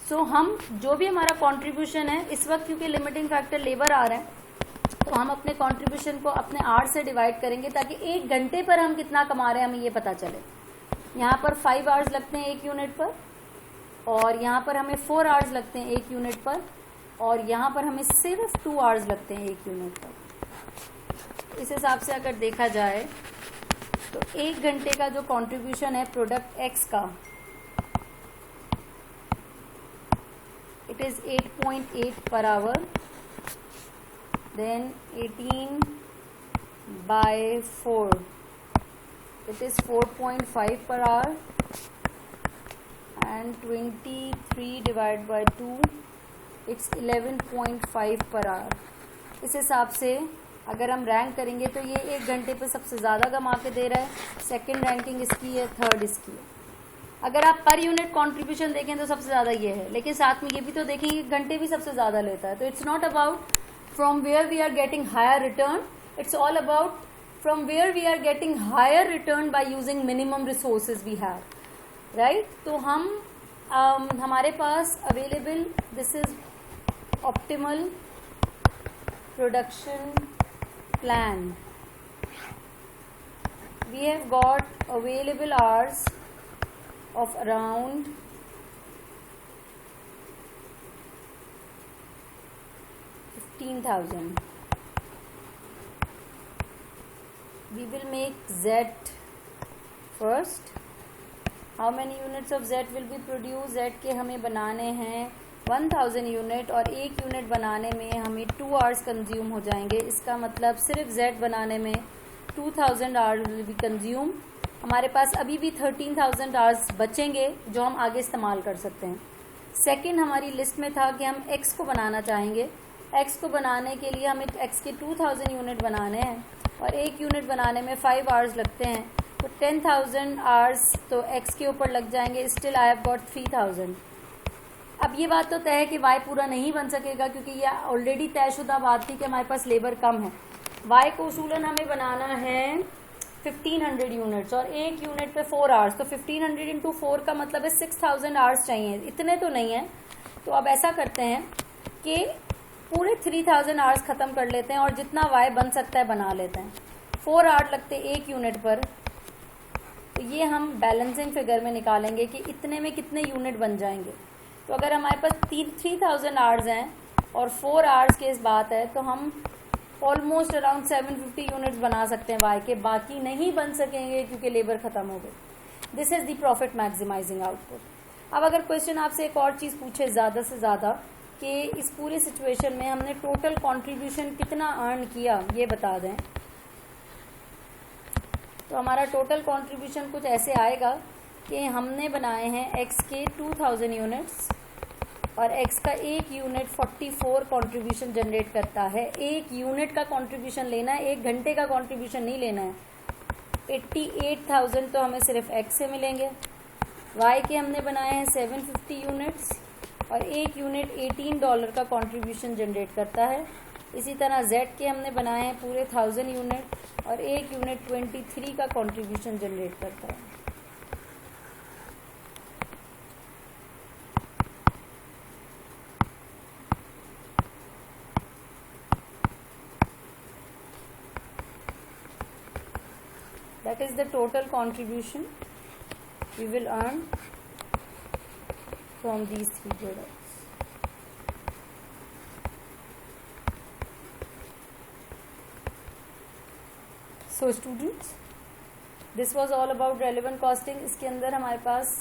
[SPEAKER 1] सो हम जो भी हमारा कॉन्ट्रीब्यूशन है इस वक्त, क्योंकि लिमिटिंग फैक्टर लेबर आ रहा है, तो हम अपने कंट्रीब्यूशन को अपने आवर्स से डिवाइड करेंगे ताकि एक घंटे पर हम कितना कमा रहे हैं हमें ये पता चले। यहाँ पर 5 आवर्स लगते हैं एक यूनिट पर, और यहाँ पर हमें 4 आवर्स लगते हैं एक यूनिट पर, और यहाँ पर हमें सिर्फ 2 आवर्स लगते हैं एक यूनिट पर। इस हिसाब से अगर देखा जाए तो एक घंटे का जो कंट्रीब्यूशन है प्रोडक्ट X का, it is 8.8 per hour, then 18 by 4, it is 4.5 per hour, and 23 divided by 2, it's 11.5 per hour. इस हिसाब से अगर हम रैंक करेंगे तो ये एक घंटे पे सबसे ज़्यादा कमा के दे रहा है, सेकंड रैंकिंग इसकी है, थर्ड इसकी है। अगर आप पर यूनिट कंट्रीब्यूशन देखें तो सबसे ज़्यादा ये है, लेकिन साथ में ये भी तो देखेंगे घंटे भी सबसे ज़्यादा लेता है। तो it's not about from where we are getting higher return, it's all about from where we are getting higher return by using minimum resources we have, right? तो हम हमारे पास available, this is optimal production plan. We have got available hours of around 15,000. We will make Z first. How many units of Z will be produced? Z के हमें बनाने हैं 1000 unit, और एक unit बनाने में हमें 2 आवर्स कंज्यूम हो जाएंगे। इसका मतलब सिर्फ Z बनाने में 2000 आवर्स विल बी कंज्यूम। हमारे पास अभी भी 13,000 आवर्स बचेंगे जो हम आगे इस्तेमाल कर सकते हैं। सेकेंड हमारी लिस्ट में था कि हम X को बनाना चाहेंगे, एक्स को बनाने के लिए हमें एक्स के 2000 यूनिट बनाने हैं और एक यूनिट बनाने में 5 आवर्स लगते हैं, तो 10,000 आवर्स तो एक्स के ऊपर लग जाएंगे। Still I have got 3000। अब ये बात तो तय है कि वाई पूरा नहीं बन सकेगा, क्योंकि ये ऑलरेडी तयशुदा बात थी कि हमारे पास लेबर कम है। वाई को उसूलन हमें बनाना है 1500 यूनिट्स और एक यूनिट पे 4 आवर्स, तो 1500 इंटू 4 का मतलब है 6000 आवर्स चाहिए। इतने तो नहीं है, तो अब ऐसा करते हैं कि पूरे 3000 आवर्स ख़त्म कर लेते हैं और जितना वाई बन सकता है बना लेते हैं। 4 आवर्स लगते एक यूनिट पर, तो ये हम बैलेंसिंग फिगर में निकालेंगे कि इतने में कितने यूनिट बन जाएंगे। तो अगर हमारे पास 3000 आवर्स हैं और 4 आवर्स की इस बात है, तो हम ऑलमोस्ट अराउंड 750 यूनिट्स बना सकते हैं वाई के, बाकी नहीं बन सकेंगे क्योंकि लेबर खत्म हो गई। This is the profit maximising output. अब अगर क्वेश्चन आपसे एक और चीज़ पूछे ज़्यादा से ज़्यादा कि इस पूरी सिचुएशन में हमने टोटल कंट्रीब्यूशन कितना अर्न किया, ये बता दें, तो हमारा टोटल कंट्रीब्यूशन कुछ ऐसे आएगा कि हमने बनाए हैं एक्स के 2000 यूनिट्स और एक्स का एक यूनिट 44 कंट्रीब्यूशन जनरेट करता है। एक यूनिट का कंट्रीब्यूशन लेना है, एक घंटे का कंट्रीब्यूशन नहीं लेना है। 88,000 तो हमें सिर्फ एक्स से मिलेंगे। वाई के हमने बनाए हैं 750 यूनिट्स और एक यूनिट $18 का कंट्रीब्यूशन जनरेट करता है। इसी तरह जेड के हमने बनाए हैं पूरे 1000 यूनिट और एक यूनिट 23 का कंट्रीब्यूशन जनरेट करता है। That is the total contribution we will earn from these 3 products. So students, this was all about relevant costing. इसके अंदर हमारे पास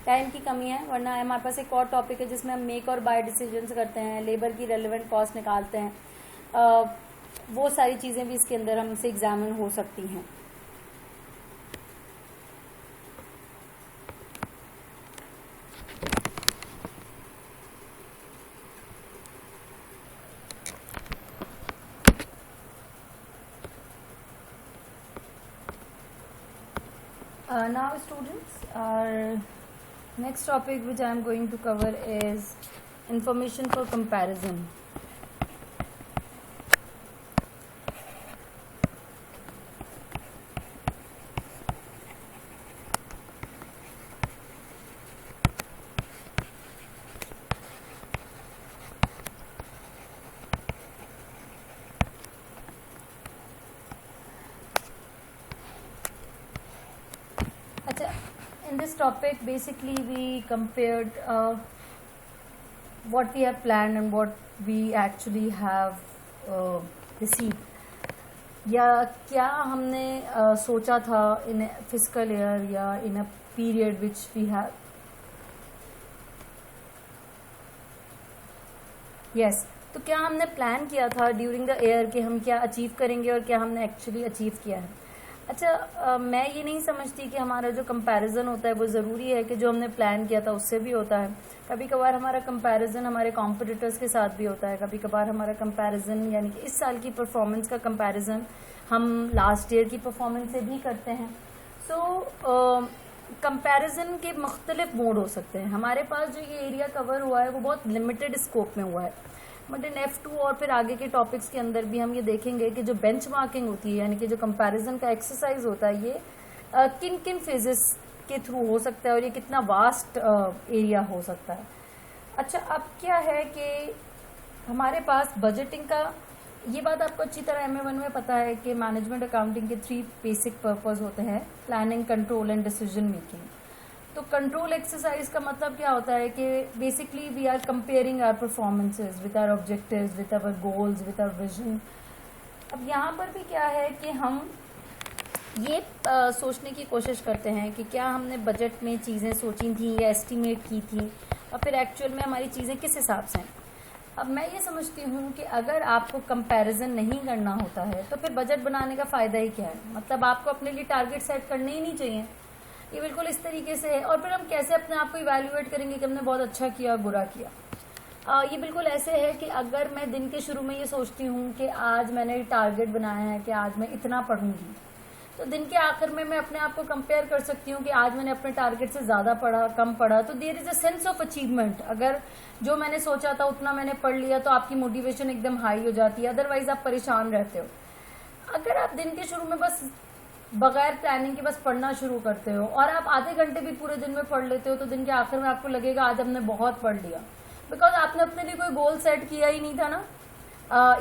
[SPEAKER 1] टाइम की कमी है, वरना हमारे पास एक और टॉपिक है जिसमें हम मेक और बाय डिसीजंस करते हैं, लेबर की रेलेवेंट कॉस्ट निकालते हैं। वो सारी चीज़ें भी इसके अंदर हमसे एग्जामिन हो सकती हैं। Now students, our next topic which I am going to cover is information for comparison. In this topic basically we compared what we have planned and what we actually have received, या क्या हमने सोचा था in a fiscal year या in a period which we have. Yes, तो क्या हमने plan किया था ड्यूरिंग द ईयर कि हम क्या अचीव करेंगे और क्या हमने एक्चुअली अचीव किया है। अच्छा, मैं ये नहीं समझती कि हमारा जो कंपैरिजन होता है वो ज़रूरी है कि जो हमने प्लान किया था उससे भी होता है। कभी कभार हमारा कंपैरिजन हमारे कॉम्पिटिटर्स के साथ भी होता है, कभी कभार हमारा कंपैरिजन यानी कि इस साल की परफॉर्मेंस का कंपैरिजन हम लास्ट ईयर की परफॉर्मेंस से भी करते हैं। सो कंपैरिजन के मुख्तलिफ मोड हो सकते हैं। हमारे पास जो ये एरिया कवर हुआ है वो बहुत लिमिटेड स्कोप में हुआ है, बट इन F2 और फिर आगे के टॉपिक्स के अंदर भी हम ये देखेंगे कि जो बेंचमार्किंग होती है यानी कि जो कंपैरिजन का एक्सरसाइज होता है ये किन किन फेजेस के थ्रू हो सकता है और ये कितना वास्ट एरिया हो सकता है। अच्छा, अब क्या है कि हमारे पास बजटिंग का, ये बात आपको अच्छी तरह MA1 में पता है कि मैनेजमेंट अकाउंटिंग के 3 बेसिक पर्पस होते हैं, planning, control and decision making. तो कंट्रोल एक्सरसाइज का मतलब क्या होता है कि basically we are comparing our performances with our objectives, with our goals, with our vision. अब यहाँ पर भी क्या है कि हम ये सोचने की कोशिश करते हैं कि क्या हमने बजट में चीज़ें सोची थी या एस्टिमेट की थी और फिर एक्चुअल में हमारी चीज़ें किस हिसाब से हैं। अब मैं ये समझती हूँ कि अगर आपको कंपैरिजन नहीं करना होता है तो फिर बजट बनाने का फ़ायदा ही क्या है। मतलब आपको अपने लिए टारगेट सेट करने ही नहीं चाहिए। ये बिल्कुल इस तरीके से है। और फिर हम कैसे अपने आप को इवैल्यूएट करेंगे कि हमने बहुत अच्छा किया बुरा किया। ये बिल्कुल ऐसे है कि अगर मैं दिन के शुरू में ये सोचती हूँ कि आज मैंने टारगेट बनाया है कि आज मैं इतना पढ़ूंगी, तो दिन के आखिर में मैं अपने आप को कंपेयर कर सकती हूँ कि आज मैंने अपने टारगेट से ज़्यादा पढ़ा, कम पढ़ा, तो there is a sense of achievement. अगर जो मैंने सोचा था उतना मैंने पढ़ लिया तो आपकी मोटिवेशन एकदम हाई हो जाती है, अदरवाइज आप परेशान रहते हो। अगर आप दिन के शुरू में बस बगैर प्लानिंग के बस पढ़ना शुरू करते हो और आप आधे घंटे भी पूरे दिन में पढ़ लेते हो, तो दिन के आखिर में आपको लगेगा आज हमने बहुत पढ़ लिया, बिकॉज आपने अपने लिए कोई गोल सेट किया ही नहीं था ना।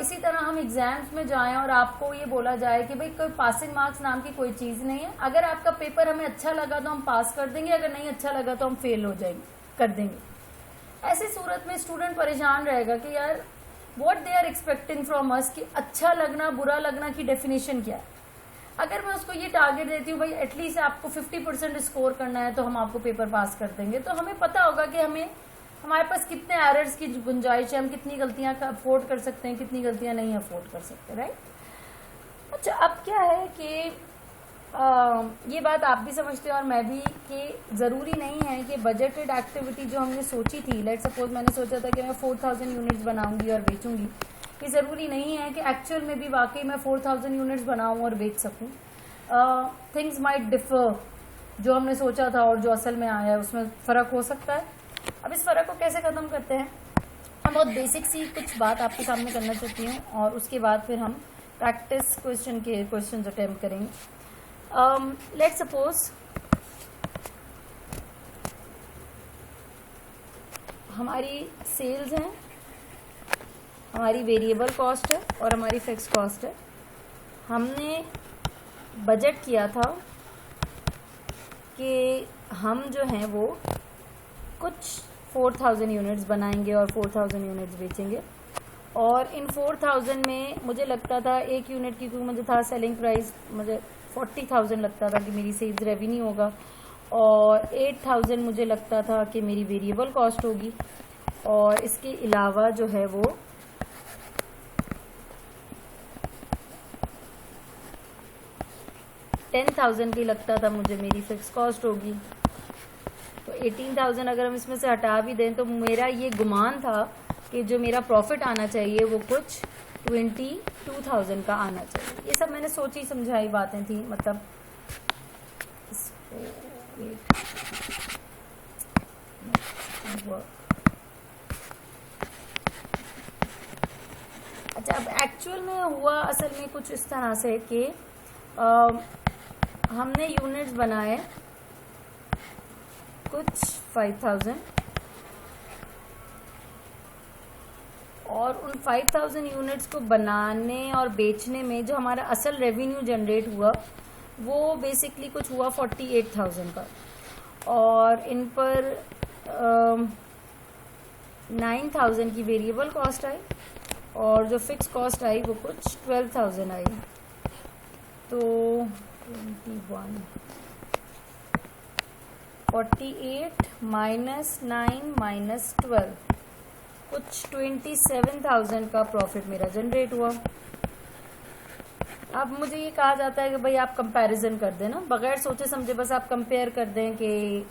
[SPEAKER 1] इसी तरह हम एग्जाम्स में जाएं और आपको ये बोला जाए कि भाई कोई पासिंग मार्क्स नाम की कोई चीज़ नहीं है, अगर आपका पेपर हमें अच्छा लगा तो हम पास कर देंगे, अगर नहीं अच्छा लगा तो हम फेल हो जाएंगे, कर देंगे। ऐसी सूरत में स्टूडेंट परेशान रहेगा कि यार what they are expecting from us, कि अच्छा लगना बुरा लगना की डेफिनेशन क्या है। अगर मैं उसको ये टारगेट देती हूँ भाई एटलीस्ट आपको 50% स्कोर करना है तो हम आपको पेपर पास कर देंगे, तो हमें पता होगा कि हमारे पास कितने एरर्स की गुंजाइश है, हम कितनी गलतियां अफोर्ड कर सकते हैं, कितनी गलतियां नहीं अफोर्ड कर सकते, राइट। अच्छा, अब क्या है कि ये बात आप भी समझते हो और मैं भी, कि ज़रूरी नहीं है कि बजटेड एक्टिविटी जो हमने सोची थी, लेट सपोज मैंने सोचा था कि मैं 4000 यूनिट्स बनाऊंगी और बेचूंगी, ये ज़रूरी नहीं है कि एक्चुअल में भी वाकई मैं 4000 यूनिट्स बनाऊं और बेच सकूं। थिंग्स माइट डिफर, जो हमने सोचा था और जो असल में आया है उसमें फ़र्क हो सकता है। अब इस फ़र्क को कैसे ख़त्म करते हैं, हम बहुत बेसिक सी कुछ बात आपके सामने करना चाहती हूँ और उसके बाद फिर हम प्रैक्टिस क्वेश्चन अटेम्प्ट करेंगे। लेट सपोज हमारी सेल्स हैं, हमारी वेरिएबल कॉस्ट है और हमारी फिक्स कॉस्ट है। हमने बजट किया था कि हम जो हैं वो कुछ 4000 यूनिट्स बनाएंगे और 4000 यूनिट्स बेचेंगे, और इन 4000 में मुझे लगता था एक यूनिट की, क्योंकि मुझे था सेलिंग प्राइस, मुझे 40,000 लगता था कि मेरी सेल्स रेवेन्यू होगा, और 8000 मुझे लगता था कि मेरी वेरिएबल कॉस्ट होगी, और इसके अलावा जो है वो 10,000 की लगता था मुझे मेरी फिक्स कॉस्ट होगी। तो 18,000 अगर हम इसमें से हटा भी दें तो मेरा ये गुमान था कि जो मेरा प्रॉफिट आना चाहिए वो कुछ 22,000 का आना चाहिए। ये सब मैंने सोची समझाई बातें थी, मतलब अच्छा, अब एक्चुअल में हुआ असल में कुछ इस तरह से कि हमने यूनिट्स बनाए कुछ 5000, और उन 5000 यूनिट्स को बनाने और बेचने में जो हमारा असल रेवेन्यू जनरेट हुआ वो बेसिकली कुछ हुआ 48,000 का, और इन पर 9,000 की वेरिएबल कॉस्ट आई और जो फिक्स कॉस्ट आई वो कुछ 12,000 आई। तो 21 48 माइनस 9 माइनस 12 कुछ 27,000 का प्रॉफिट मेरा जनरेट हुआ। अब मुझे ये कहा जाता है कि भाई आप कंपैरिजन कर दें ना, बगैर सोचे समझे बस आप कंपेयर कर दें कि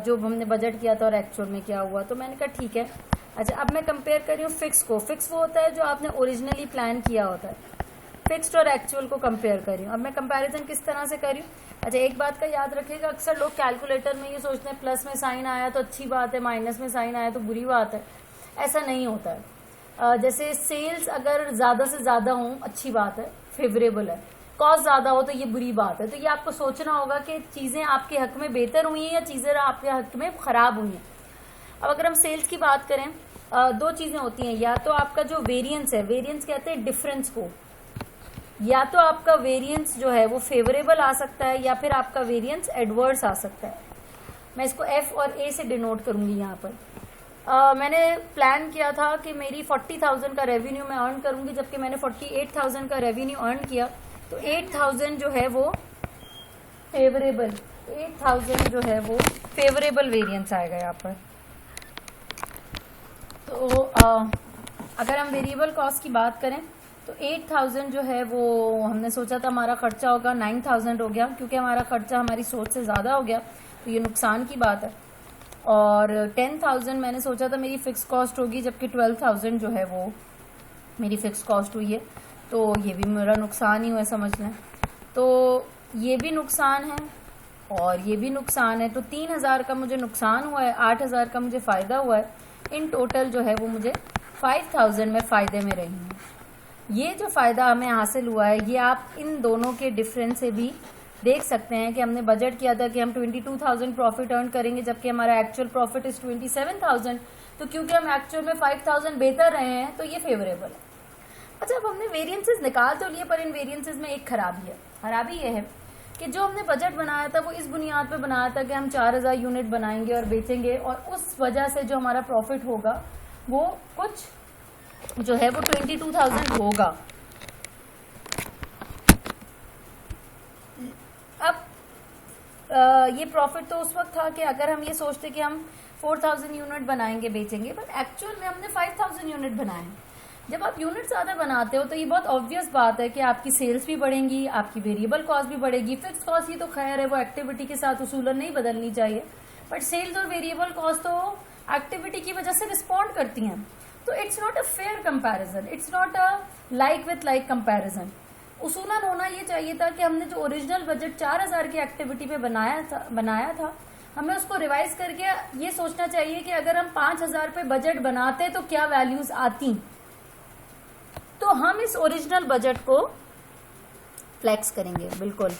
[SPEAKER 1] जो हमने बजट किया था और एक्चुअल में क्या हुआ। तो मैंने कहा ठीक है। अच्छा, अब मैं कंपेयर कर रही हूँ फिक्स को। फिक्स वो होता है जो आपने ओरिजिनली प्लान किया होता है, फिक्स्ड और एक्चुअल को कंपेयर कर रही हूँ। अब मैं कंपैरिजन किस तरह से कर रही हूँ। अच्छा, एक बात का याद रखिएगा, अक्सर लोग कैलकुलेटर में ये सोचते हैं प्लस में साइन आया तो अच्छी बात है, माइनस में साइन आया तो बुरी बात है। ऐसा नहीं होता है। जैसे सेल्स अगर ज़्यादा से ज़्यादा हो अच्छी बात है, फेवरेबल है, कॉस्ट ज़्यादा हो तो ये बुरी बात है। तो ये आपको सोचना होगा कि चीज़ें आपके हक में बेहतर हुई हैं या चीज़ें आपके हक में ख़राब हुई हैं। अब अगर हम सेल्स की बात करें, दो चीज़ें होती हैं, या तो आपका जो वेरिएंस है, वेरिएंस कहते हैं डिफरेंस को, या तो आपका वेरिएंस जो है वो फेवरेबल आ सकता है या फिर आपका वेरिएंस एडवर्स आ सकता है। मैं इसको एफ और ए से डिनोट करूंगी यहाँ पर। मैंने प्लान किया था कि मेरी 40,000 का रेवेन्यू मैं अर्न करूंगी, जबकि मैंने 48,000 का रेवेन्यू अर्न किया। तो 8,000 जो है वो फेवरेबल, 8,000 जो है वो फेवरेबल वेरिएंस आएगा यहाँ पर। तो अगर हम वेरिएबल कॉस्ट की बात करें तो 8,000 जो है वो हमने सोचा था हमारा खर्चा होगा, 9,000 हो गया, क्योंकि हमारा खर्चा हमारी सोच से ज़्यादा हो गया, तो ये नुकसान की बात है। और 10,000 मैंने सोचा था मेरी फिक्स कॉस्ट होगी, जबकि 12,000 जो है वो मेरी फिक्स कॉस्ट हुई है। तो ये भी मेरा नुकसान ही हुआ है, समझ लें। तो ये भी नुकसान है और ये भी नुकसान है। तो 3,000 का मुझे नुकसान हुआ है, 8,000 का मुझे फ़ायदा हुआ है। इन टोटल जो है वो मुझे 5,000 में फ़ायदे में रही हूँ। ये जो फ़ायदा हमें हासिल हुआ है, ये आप इन दोनों के डिफरेंस से भी देख सकते हैं कि हमने बजट किया था कि हम 22,000 प्रॉफिट अर्न करेंगे, जबकि हमारा एक्चुअल प्रॉफिट इज 27,000। तो क्योंकि हम एक्चुअल में 5,000 बेहतर रहे हैं, तो ये फेवरेबल है। अच्छा, अब हमने वेरिएंसेस निकाल तो लिए, पर इन वेरिएंसेस में एक खराबी है। खराबी ये है कि जो हमने बजट बनाया था वो इस बुनियाद पे बनाया था कि हम 4,000 यूनिट बनाएंगे और बेचेंगे, और उस वजह से जो हमारा प्रॉफिट होगा वो कुछ जो है वो 22,000 होगा। अब ये प्रॉफिट तो उस वक्त था कि अगर हम ये सोचते कि हम 4,000 यूनिट बनाएंगे बेचेंगे, बट एक्चुअल में हमने 5,000 यूनिट बनाए। जब आप यूनिट ज्यादा बनाते हो तो ये बहुत ऑब्वियस बात है कि आपकी सेल्स भी बढ़ेंगी, आपकी वेरिएबल कॉस्ट भी बढ़ेगी। फिक्स कॉस्ट ही तो खैर है, वो एक्टिविटी के साथ उसूलन नहीं बदलनी चाहिए, बट सेल्स और वेरिएबल कॉस्ट तो एक्टिविटी की वजह से रिस्पॉन्ड करती हैं। तो it's not a fair comparison, it's not a like with like comparison. उसूलन होना ये चाहिए था कि हमने जो ओरिजिनल बजट 4,000 की एक्टिविटी पे बनाया था हमें उसको रिवाइज करके ये सोचना चाहिए कि अगर हम 5,000 पे बजट बनाते तो क्या वैल्यूज आती। तो हम इस ओरिजिनल बजट को फ्लेक्स करेंगे। बिल्कुल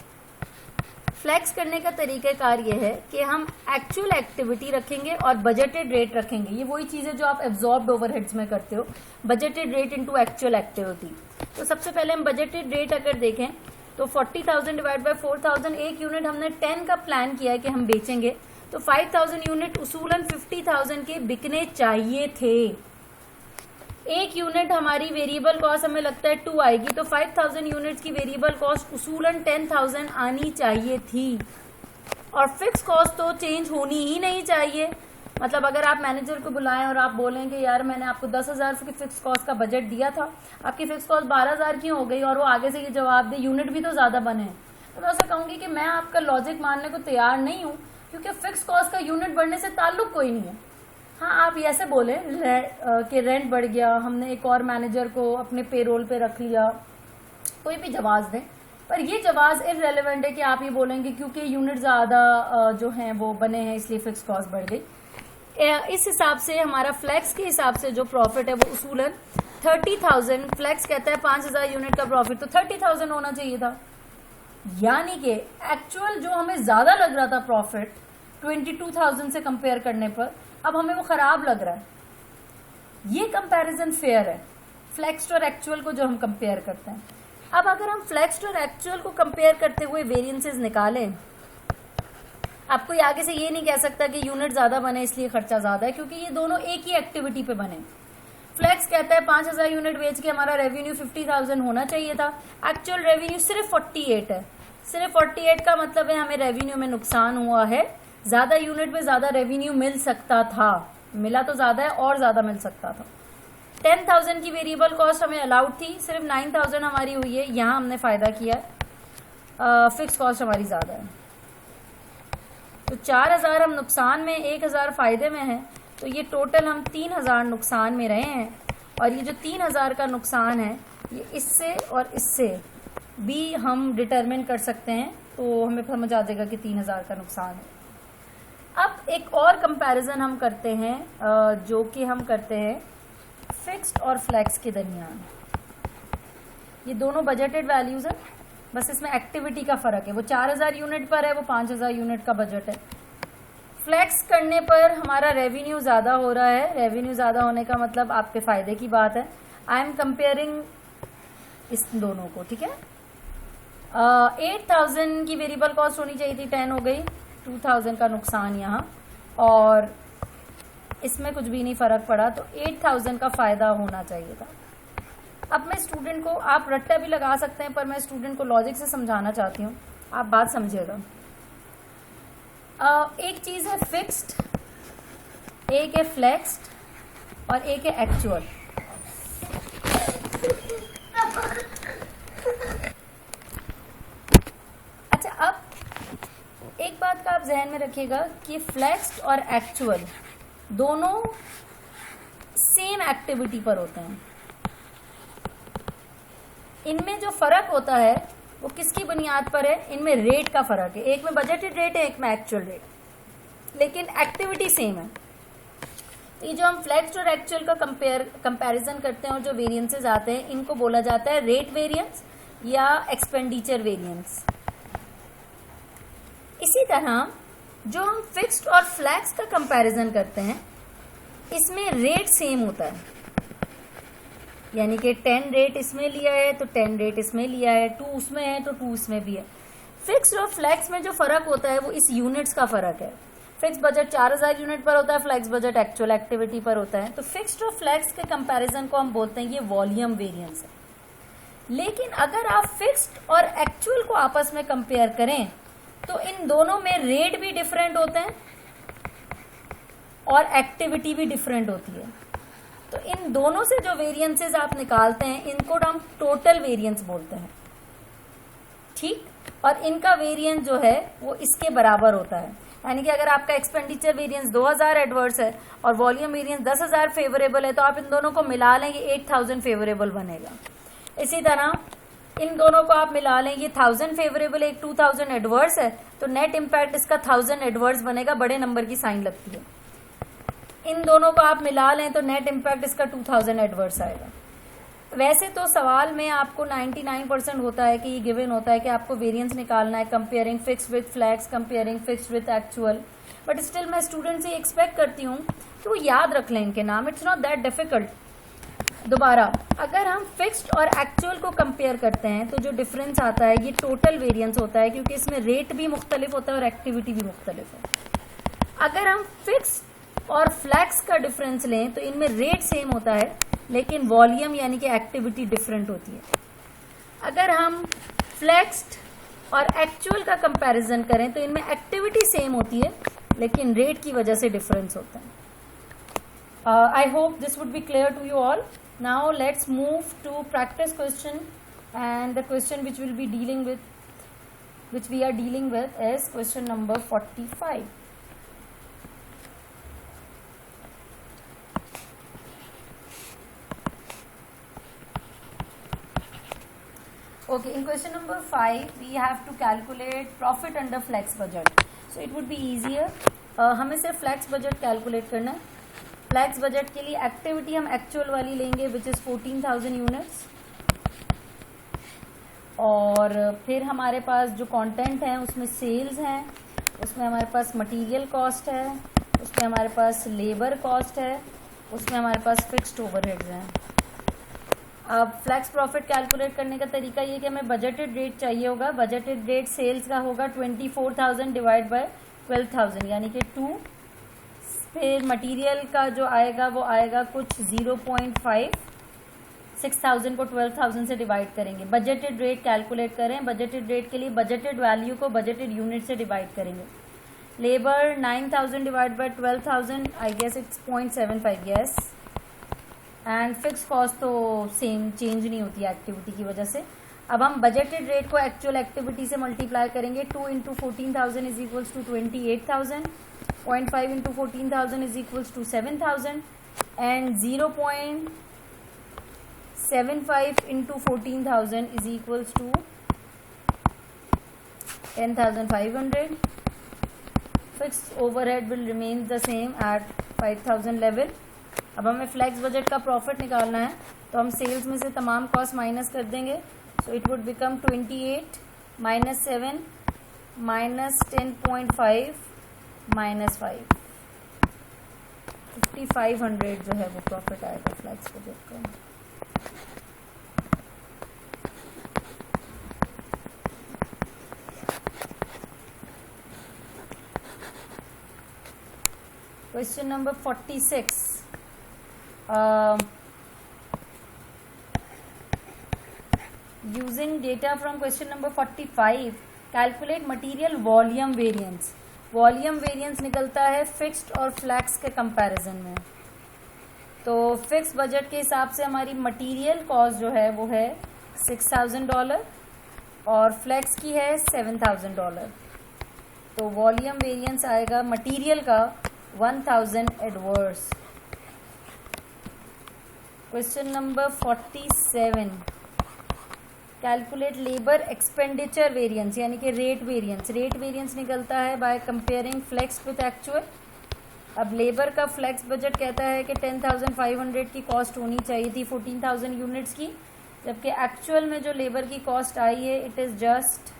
[SPEAKER 1] फ्लेक्स करने का तरीकाकार ये है कि हम एक्चुअल एक्टिविटी रखेंगे और बजटेड रेट रखेंगे। ये वही चीज है जो आप एब्जॉर्ब्ड ओवरहेड्स में करते हो, budgeted rate into actual activity. तो सबसे पहले हम बजटेड रेट अगर देखें तो 40,000 डिवाइड बाय 4,000, एक यूनिट हमने 10 का प्लान किया है कि हम बेचेंगे, तो 5,000 यूनिट उसूलन 50,000 के बिकने चाहिए थे। एक यूनिट हमारी वेरिएबल कॉस्ट हमें लगता है 2 आएगी, तो 5,000 यूनिट्स की वेरिएबल कॉस्ट उसूलन 10,000 आनी चाहिए थी। और फिक्स कॉस्ट तो चेंज होनी ही नहीं चाहिए। मतलब अगर आप मैनेजर को बुलाएं और आप बोलेंगे यार मैंने आपको 10,000 की फिक्स कॉस्ट का बजट दिया था, आपकी फिक्स कॉस्ट 12,000 की हो गई, और वो आगे से ये जवाब दे यूनिट भी तो ज्यादा बने, तो मैं उसे कहूंगी कि मैं आपका लॉजिक मानने को तैयार नहीं हूं, क्योंकि फिक्स कॉस्ट का यूनिट बढ़ने से ताल्लुक कोई नहीं है। हाँ, आप ऐसे बोले कि रेंट बढ़ गया, हमने एक और मैनेजर को अपने पेरोल पे रख लिया, कोई भी जवाब दें, पर ये जवाब इररेलेवेंट है कि आप ये बोलेंगे क्योंकि यूनिट ज्यादा जो हैं वो बने हैं इसलिए फिक्स कॉस्ट बढ़ गई। इस हिसाब से हमारा फ्लेक्स के हिसाब से जो प्रॉफिट है वो उसूलन 30,000, फ्लेक्स कहता है 5,000 यूनिट का प्रॉफिट, तो 30,000 होना चाहिए था। यानी कि एक्चुअल जो हमें ज्यादा लग रहा था प्रॉफिट 22,000 से कंपेयर करने पर, अब हमें वो खराब लग रहा है। ये कंपैरिजन फेयर है, फ्लेक्स्ड और एक्चुअल को जो हम कंपेयर करते हैं। अब अगर हम फ्लेक्स्ड और एक्चुअल को कंपेयर करते हुए वेरिएंसेस निकालें, आप कोई आगे से ये नहीं कह सकता कि यूनिट ज्यादा बने इसलिए खर्चा ज्यादा है, क्योंकि ये दोनों एक ही एक्टिविटी पे बने। फ्लेक्स कहता है 5,000 यूनिट बेच के हमारा रेवेन्यू 50,000 होना चाहिए था, एक्चुअल रेवेन्यू सिर्फ 48 है। सिर्फ 48 का मतलब है हमें रेवेन्यू में नुकसान हुआ है। ज्यादा यूनिट में ज्यादा रेवेन्यू मिल सकता था, मिला तो ज्यादा है और ज्यादा मिल सकता था। 10,000 की वेरिएबल कॉस्ट हमें अलाउड थी, सिर्फ 9,000 हमारी हुई है, यहां हमने फायदा किया है। फिक्स कॉस्ट हमारी ज्यादा है, तो 4,000 हम नुकसान में, 1,000 फायदे में है, तो ये टोटल हम 3,000 नुकसान में रहे हैं। और ये जो 3,000 का नुकसान है ये इससे और इससे भी हम डिटरमिन कर सकते हैं, तो हमें समझ आ जाएगा कि 3,000 का नुकसान है। अब एक और कंपैरिजन हम करते हैं जो कि हम करते हैं फिक्स्ड और फ्लेक्स के दरमियान। ये दोनों बजटेड वैल्यूज है, बस इसमें एक्टिविटी का फर्क है। वो 4,000 यूनिट पर है, वो 5,000 यूनिट का बजट है। फ्लेक्स करने पर हमारा रेवेन्यू ज्यादा हो रहा है, रेवेन्यू ज्यादा होने का मतलब आपके फायदे की बात है। आई एम कंपेयरिंग इस दोनों को, ठीक है। 8,000 की वेरिएबल कॉस्ट होनी चाहिए थी, 10 हो गई, 2,000 का नुकसान यहाँ, और इसमें कुछ भी नहीं फर्क पड़ा, तो 8,000 का फायदा होना चाहिए था। अब मैं स्टूडेंट को, आप रट्टा भी लगा सकते हैं, पर मैं स्टूडेंट को लॉजिक से समझाना चाहती हूँ, आप बात समझिएगा। एक चीज है फिक्स्ड, एक है फ्लेक्स्ड और एक है एक्चुअल। अच्छा, अब एक बात का आप जहन में रखिएगा कि फ्लेक्स्ड और एक्चुअल दोनों सेम एक्टिविटी पर होते हैं। इनमें जो फर्क होता है वो किसकी बुनियाद पर है? इनमें रेट का फर्क है, एक में बजटेड रेट है, एक में एक्चुअल रेट, लेकिन एक्टिविटी सेम है। तो ये जो हम फ्लेक्स्ड और एक्चुअल का कंपैरिजन करते हैं और जो वेरिएंसेस आते हैं, इनको बोला जाता है रेट वेरिएंस या एक्सपेंडिचर वेरिएंस। इसी तरह जो हम फिक्स्ड और फ्लैक्स का कंपैरिजन करते हैं, इसमें रेट सेम होता है, यानी कि 10 रेट इसमें लिया है तो 10 रेट इसमें लिया है, 2 उसमें है तो 2 इसमें भी है। फिक्स्ड और फ्लैक्स में जो फर्क होता है वो इस यूनिट्स का फर्क है। फिक्स बजट 4000 यूनिट पर होता है, फ्लैक्स बजट एक्चुअल एक्टिविटी पर होता है। तो फिक्स्ड और फ्लैक्स के कंपैरिजन को हम बोलते हैं ये वॉल्यूम वेरिएंस है। लेकिन अगर आप फिक्स्ड और एक्चुअल को आपस में कंपेयर करें तो इन दोनों में रेट भी डिफरेंट होते हैं और एक्टिविटी भी डिफरेंट होती है। तो इन दोनों से जो वेरिएंसेस आप निकालते हैं, इनको हम टोटल वेरिएंस बोलते हैं, ठीक। और इनका वेरिएंस जो है वो इसके बराबर होता है, यानी कि अगर आपका एक्सपेंडिचर वेरिएंस 2000 एडवर्स है और वॉल्यूम वेरिएंस 10,000 फेवरेबल है, तो आप इन दोनों को मिला लें, ये 8000 फेवरेबल बनेगा। इसी तरह इन दोनों को आप मिला लें, ये 1000 फेवरेबल, एक 2000 एडवर्स है, तो नेट इम्पैक्ट इसका 1000 एडवर्स बनेगा, बड़े नंबर की साइन लगती है। इन दोनों को आप मिला लें तो नेट इम्पैक्ट इसका 2000 एडवर्स आएगा। वैसे तो सवाल में आपको 99% होता है कि ये गिवन होता है कि आपको वेरिएंस निकालना है, comparing fix with flex, comparing fix with actual, but still मैं स्टूडेंट से एक्सपेक्ट करती हूँ कि वो याद रख लें इनके नाम, इट्स नॉट दैट डिफिकल्ट। दोबारा, अगर हम फिक्स्ड और एक्चुअल को कंपेयर करते हैं तो जो डिफरेंस आता है ये टोटल वेरिएंस होता है, क्योंकि इसमें रेट भी मुख्तलिफ होता है और एक्टिविटी भी मुख्तलिफ है। अगर हम फिक्स और फ्लैक्स का डिफरेंस लें तो इनमें रेट सेम होता है, लेकिन वॉल्यूम यानी कि एक्टिविटी डिफरेंट होती है। अगर हम फ्लैक्स्ड और एक्चुअल का कंपैरिजन करें तो इनमें एक्टिविटी सेम होती है, लेकिन रेट की वजह से डिफरेंस होता है। I hope this would be clear to you all. Now let's move to practice question, and the question which will be dealing with, which we are dealing with is question number 45. Okay, in question number 5 we have to calculate profit under flex budget. So it would be easier. हमें सिर्फ flex budget calculate करना है। Flex budget के लिए activity हम actual वाली लेंगे which is 14,000 units, और फिर हमारे पास जो कंटेंट है उसमें सेल्स हैं, उसमें हमारे पास मटेरियल कॉस्ट है, उसमें हमारे पास लेबर कॉस्ट है, उसमें हमारे पास फिक्स्ड ओवरहेड्स हैं। अब फ्लैक्स प्रॉफिट कैलकुलेट करने का तरीका ये कि हमें बजटेड रेट चाहिए होगा। बजटेड रेट सेल्स का होगा 24,000 डिवाइड बाय 12,000, यानी कि 2। फिर मटेरियल का जो आएगा वो आएगा कुछ 0.5, 6,000 को 12,000 से डिवाइड करेंगे। बजटेड रेट कैलकुलेट करें, बजटेड रेट के लिए बजटेड वैल्यू को बजटेड यूनिट से डिवाइड करेंगे। Labour 9,000 divide by 12,000, I guess it's 0.75, yes. And fix cost तो सेम चेंज नहीं होती है एक्टिविटी की वजह से। अब हम बजटेड रेट को एक्चुअल एक्टिविटी से मल्टीप्लाई करेंगे। 2 into 14,000 is equals to 28,000, 0.5 into 14,000 is equals to 7,000, and 0.75 into 14,000 is equals to 10,500. Fix overhead will remain the same at 5,000 level. अब हमें फ्लैक्स बजट का प्रॉफिट निकालना है, तो हम सेल्स में से तमाम कॉस्ट माइनस कर देंगे। So it would become 28 minus 7 minus 10.5 minus 5, 5,500 जो है वो प्रॉफिट आएगा फ्लैक्स बजट का। Question number 46. Using data from question number 45, calculate material volume variance. Volume variance निकलता है फिक्स्ड और फ्लैक्स के कंपैरिजन में। तो फिक्स बजट के हिसाब से हमारी मटेरियल कॉस्ट जो है वो है $6,000 और फ्लैक्स की है $7,000। तो वॉल्यूम वेरिएंस आएगा मटेरियल का 1000 adverse. Question number 47, calculate labour expenditure variance यानी कि रेट वेरिएंस। रेट वेरिएंस निकलता है by comparing flex with actual. अब लेबर का फ्लेक्स बजट कहता है कि 10,500 की कॉस्ट होनी चाहिए थी 14,000 यूनिट्स की, जबकि एक्चुअल में जो लेबर की कॉस्ट आई है इट इज जस्ट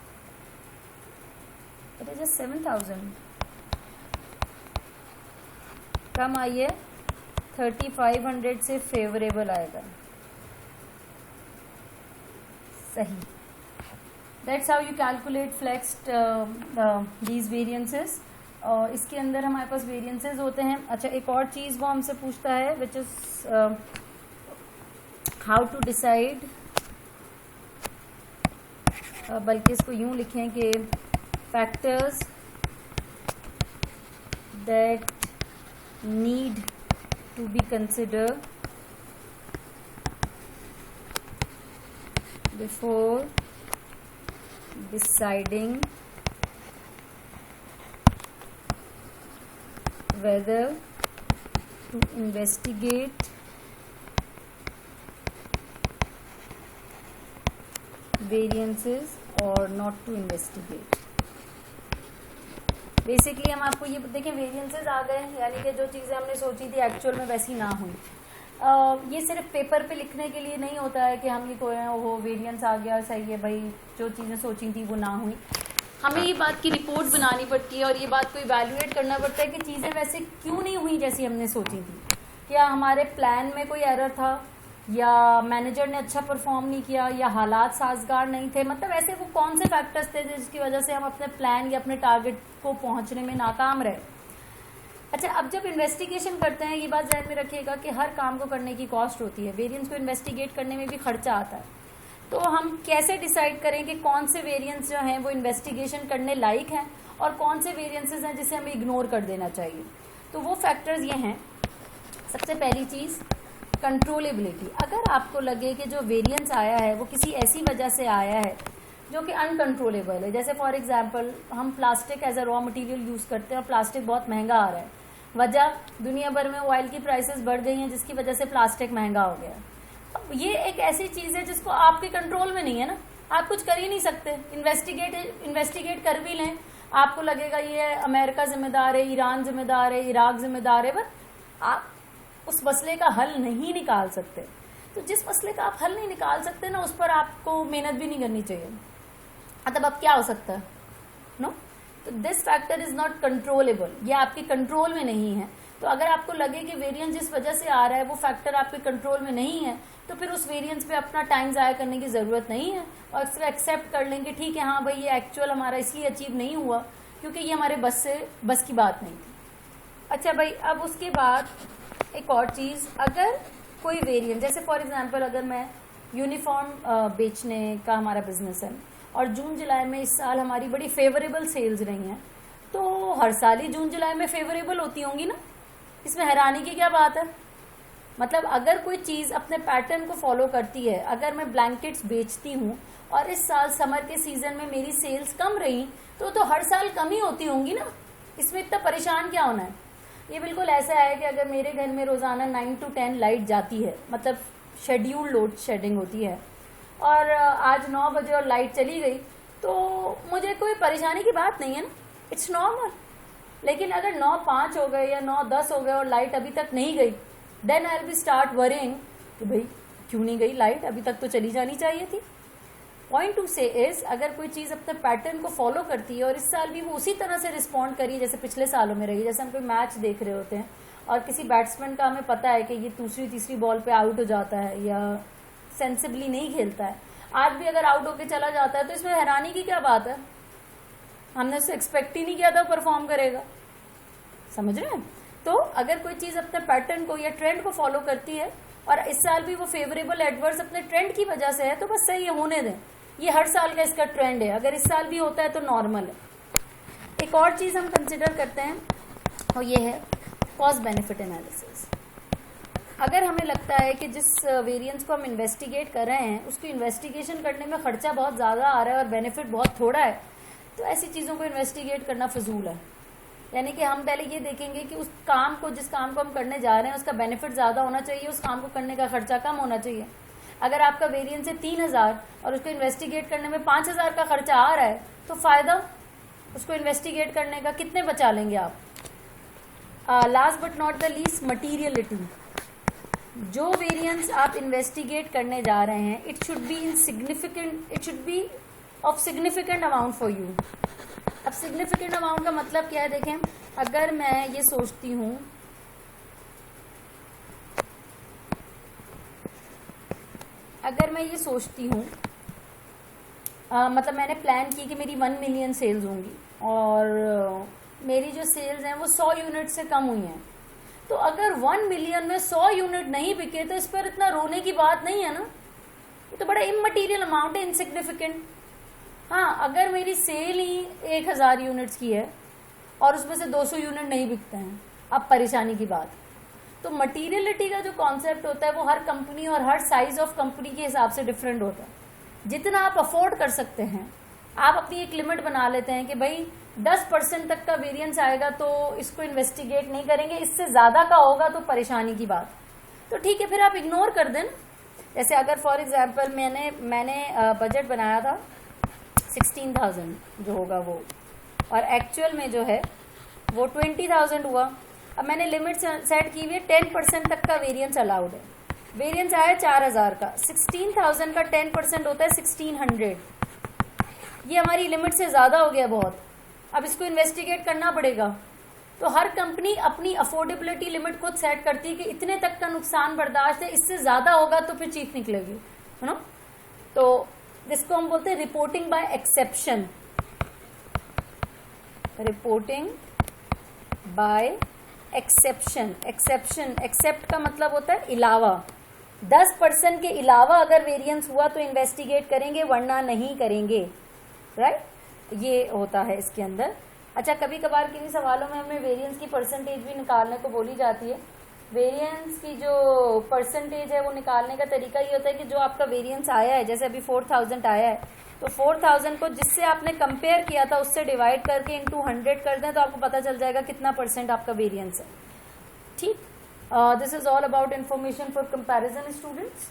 [SPEAKER 1] 7,000, कम आई है, 3,500 से फेवरेबल आएगा। सही। That's how you calculate flexed these variances. और इसके अंदर हमारे पास वेरिएंसेस होते हैं। अच्छा, एक और चीज़ वो हमसे पूछता है which is how to decide, बल्कि इसको यूं लिखें कि factors that need to be considered before deciding whether to investigate variances or not to investigate। Basically हम आपको ये देखें, वेरिएंसेस आ गए यानी कि जो चीज़ें हमने सोची थी एक्चुअल में वैसी ना हुई। ये सिर्फ पेपर पे लिखने के लिए नहीं होता है कि हम ये कोई वो वेरिएंस आ गया सही है भाई, जो चीज़ें सोची थी वो ना हुई। हमें ये बात की रिपोर्ट बनानी पड़ती है और ये बात को इवैल्यूएट करना पड़ता है कि चीज़ें वैसे क्यों नहीं हुई जैसी हमने सोची थी। क्या हमारे प्लान में कोई एरर था, या मैनेजर ने अच्छा परफॉर्म नहीं किया, या हालात साजगार नहीं थे। मतलब ऐसे वो कौन से फैक्टर्स थे जिसकी वजह से हम अपने प्लान या अपने टारगेट को पहुंचने में नाकाम रहे। अच्छा, अब जब इन्वेस्टिगेशन करते हैं ये बात ध्यान में रखिएगा कि हर काम को करने की कॉस्ट होती है, वेरिएंस को इन्वेस्टिगेट करने में भी खर्चा आता है। तो हम कैसे डिसाइड करें कि कौन से वेरिएंस जो हैं वो इन्वेस्टिगेशन करने लायक हैं और कौन से वेरिएंसेस हैं जिसे हमें इग्नोर कर देना चाहिए। तो वो फैक्टर्स ये हैं। सबसे पहली चीज़ कंट्रोलेबिलिटी। अगर आपको लगे कि जो वेरिएंस आया है वो किसी ऐसी वजह से आया है जो कि अनकंट्रोलेबल है, जैसे फॉर एग्जांपल हम plastic as a raw material use करते हैं और प्लास्टिक बहुत महंगा आ रहा है, वजह दुनिया भर में ऑयल की प्राइसेस बढ़ गई हैं जिसकी वजह से प्लास्टिक महंगा हो गया। अब ये एक ऐसी चीज़ है जिसको आपके कंट्रोल में नहीं है ना, आप कुछ कर ही नहीं सकते। इन्वेस्टिगेट कर भी लें, आपको लगेगा ये अमेरिका जिम्मेदार है, ईरान जिम्मेदार है, इराक जिम्मेदार है, बट आप उस मसले का हल नहीं निकाल सकते। तो जिस मसले का आप हल नहीं निकाल सकते ना, उस पर आपको मेहनत भी नहीं करनी चाहिए। मतलब अब क्या हो सकता है, नो, तो this factor is not controllable, ये आपके कंट्रोल में नहीं है। तो अगर आपको लगे कि वेरिएंस जिस वजह से आ रहा है वो फैक्टर आपके कंट्रोल में नहीं है, तो फिर उस वेरिएंस पे अपना टाइम ज़ाया करने की ज़रूरत नहीं है और इसको एक्सेप्ट कर लेंगे, ठीक है हाँ भाई ये एक्चुअल हमारा इसलिए अचीव नहीं हुआ क्योंकि ये हमारे बस की बात नहीं थी। अच्छा भाई, अब उसके बाद एक और चीज़, अगर कोई वेरिएंस, जैसे फॉर एग्जांपल अगर मैं यूनिफॉर्म बेचने का हमारा बिजनेस है और जून जुलाई में इस साल हमारी बड़ी फेवरेबल सेल्स रही हैं, तो हर साल ही जून जुलाई में फेवरेबल होती होंगी ना, इसमें हैरानी की क्या बात है। मतलब अगर कोई चीज़ अपने पैटर्न को फॉलो करती है, अगर मैं ब्लैंकेट्स बेचती हूँ और इस साल समर के सीजन में मेरी सेल्स कम रही, तो हर साल कम ही होती होंगी ना, इसमें इतना परेशान क्या होना है। ये बिल्कुल ऐसा है कि अगर मेरे घर में रोज़ाना 9 to 10 लाइट जाती है, मतलब शेड्यूल लोड शेडिंग होती है, और आज 9 बजे और लाइट चली गई, तो मुझे कोई परेशानी की बात नहीं है ना, इट्स नॉर्मल। लेकिन अगर 9:05 हो गए या 9:10 हो गए और लाइट अभी तक नहीं गई, then I will be start worrying कि भाई क्यों नहीं गई लाइट, अभी तक तो चली जानी चाहिए थी। पॉइंट टू से इज, अगर कोई चीज़ अपने पैटर्न को फॉलो करती है और इस साल भी वो उसी तरह से रिस्पॉन्ड करी जैसे पिछले सालों में रही, जैसे हम कोई मैच देख रहे होते हैं और किसी बैट्समैन का हमें पता है कि ये दूसरी तीसरी बॉल पे आउट हो जाता है या सेंसिबली नहीं खेलता है, आज भी अगर आउट होके चला जाता है, तो इसमें हैरानी की क्या बात है, हमने उससे एक्सपेक्ट ही नहीं किया था परफॉर्म करेगा। समझ रहे हैं। तो अगर कोई चीज़ अपने पैटर्न को या ट्रेंड को फॉलो करती है और इस साल भी वो फेवरेबल एडवर्स अपने ट्रेंड की वजह से है, तो बस सही है, होने दें, ये हर साल का इसका ट्रेंड है, अगर इस साल भी होता है तो नॉर्मल है। एक और चीज़ हम कंसिडर करते हैं और ये है कॉस्ट बेनिफिट एनालिसिस। अगर हमें लगता है कि जिस वेरिएंस को हम इन्वेस्टिगेट कर रहे हैं उसको इन्वेस्टिगेशन करने में खर्चा बहुत ज़्यादा आ रहा है और बेनिफिट बहुत थोड़ा है, तो ऐसी चीज़ों को इन्वेस्टिगेट करना फजूल है। यानी कि हम पहले ये देखेंगे कि उस काम को, जिस काम को हम करने जा रहे हैं, उसका बेनिफिट ज़्यादा होना चाहिए, उस काम को करने का खर्चा कम होना चाहिए। अगर आपका वेरिएंस है 3000 और उसको इन्वेस्टिगेट करने में 5000 का खर्चा आ रहा है, तो फ़ायदा उसको इन्वेस्टिगेट करने का कितने बचा लेंगे आप। Last but not the least, materiality. जो वेरिएंस आप इन्वेस्टिगेट करने जा रहे हैं, it should be of significant amount for you. अब सिग्निफिकेंट अमाउंट का मतलब क्या है, देखें, अगर मैं ये सोचती हूँ मतलब मैंने प्लान की कि मेरी 1 मिलियन सेल्स होंगी और मेरी जो सेल्स हैं वो 100 यूनिट से कम हुई हैं, तो अगर 1 मिलियन में 100 यूनिट नहीं बिके तो इस पर इतना रोने की बात नहीं है ना। ये तो बड़ा इममटीरियल अमाउंट है, इनसिग्निफिकेंट। हाँ, अगर मेरी सेल ही 1000 यूनिट्स की है और उसमें से 200 यूनिट नहीं बिकते हैं, अब परेशानी की बात। तो मटीरियलिटी का जो कॉन्सेप्ट होता है वो हर कंपनी और हर साइज ऑफ कंपनी के हिसाब से डिफरेंट होता है। जितना आप अफोर्ड कर सकते हैं, आप अपनी एक लिमिट बना लेते हैं कि भाई 10% तक का वेरिएंस आएगा तो इसको इन्वेस्टिगेट नहीं करेंगे, इससे ज़्यादा का होगा तो परेशानी की बात। तो ठीक है, फिर आप इग्नोर कर दें। जैसे अगर फॉर एग्जांपल मैंने बजट बनाया था 16,000 जो होगा वो, और एक्चुअल में जो है वो 20,000 हुआ। अब मैंने लिमिट सेट की हुई है 10% तक का वेरिएंस अलाउड है। वेरिएंस आया 4000 का, 16,000 का 10% होता है 1600। ये हमारी लिमिट से ज़्यादा हो गया बहुत। अब इसको इन्वेस्टिगेट करना पड़ेगा। तो हर कंपनी अपनी अफोर्डेबिलिटी लिमिट खुद सेट करती है कि इतने तक का नुकसान बर्दाश्त है, इससे ज़्यादा होगा तो फिर चीख निकलेगी, है ना। तो जिसको हम बोलते हैं reporting by exception. Reporting by exception. Except का मतलब होता है इलावा। 10% के अलावा अगर वेरिएंस हुआ तो इन्वेस्टिगेट करेंगे, वरना नहीं करेंगे, राइट। ये होता है इसके अंदर। अच्छा, कभी कभार किन्हीं सवालों में हमें वेरिएंस की परसेंटेज भी निकालने को बोली जाती है। वेरिएंस की जो परसेंटेज है वो निकालने का तरीका ये होता है कि जो आपका वेरिएंस आया है, जैसे अभी 4000 आया है, तो 4000 को जिससे आपने कंपेयर किया था उससे डिवाइड करके इनटू 100 कर दें तो आपको पता चल जाएगा कितना % आपका वेरिएंस है। ठीक, this is all about information for comparison students.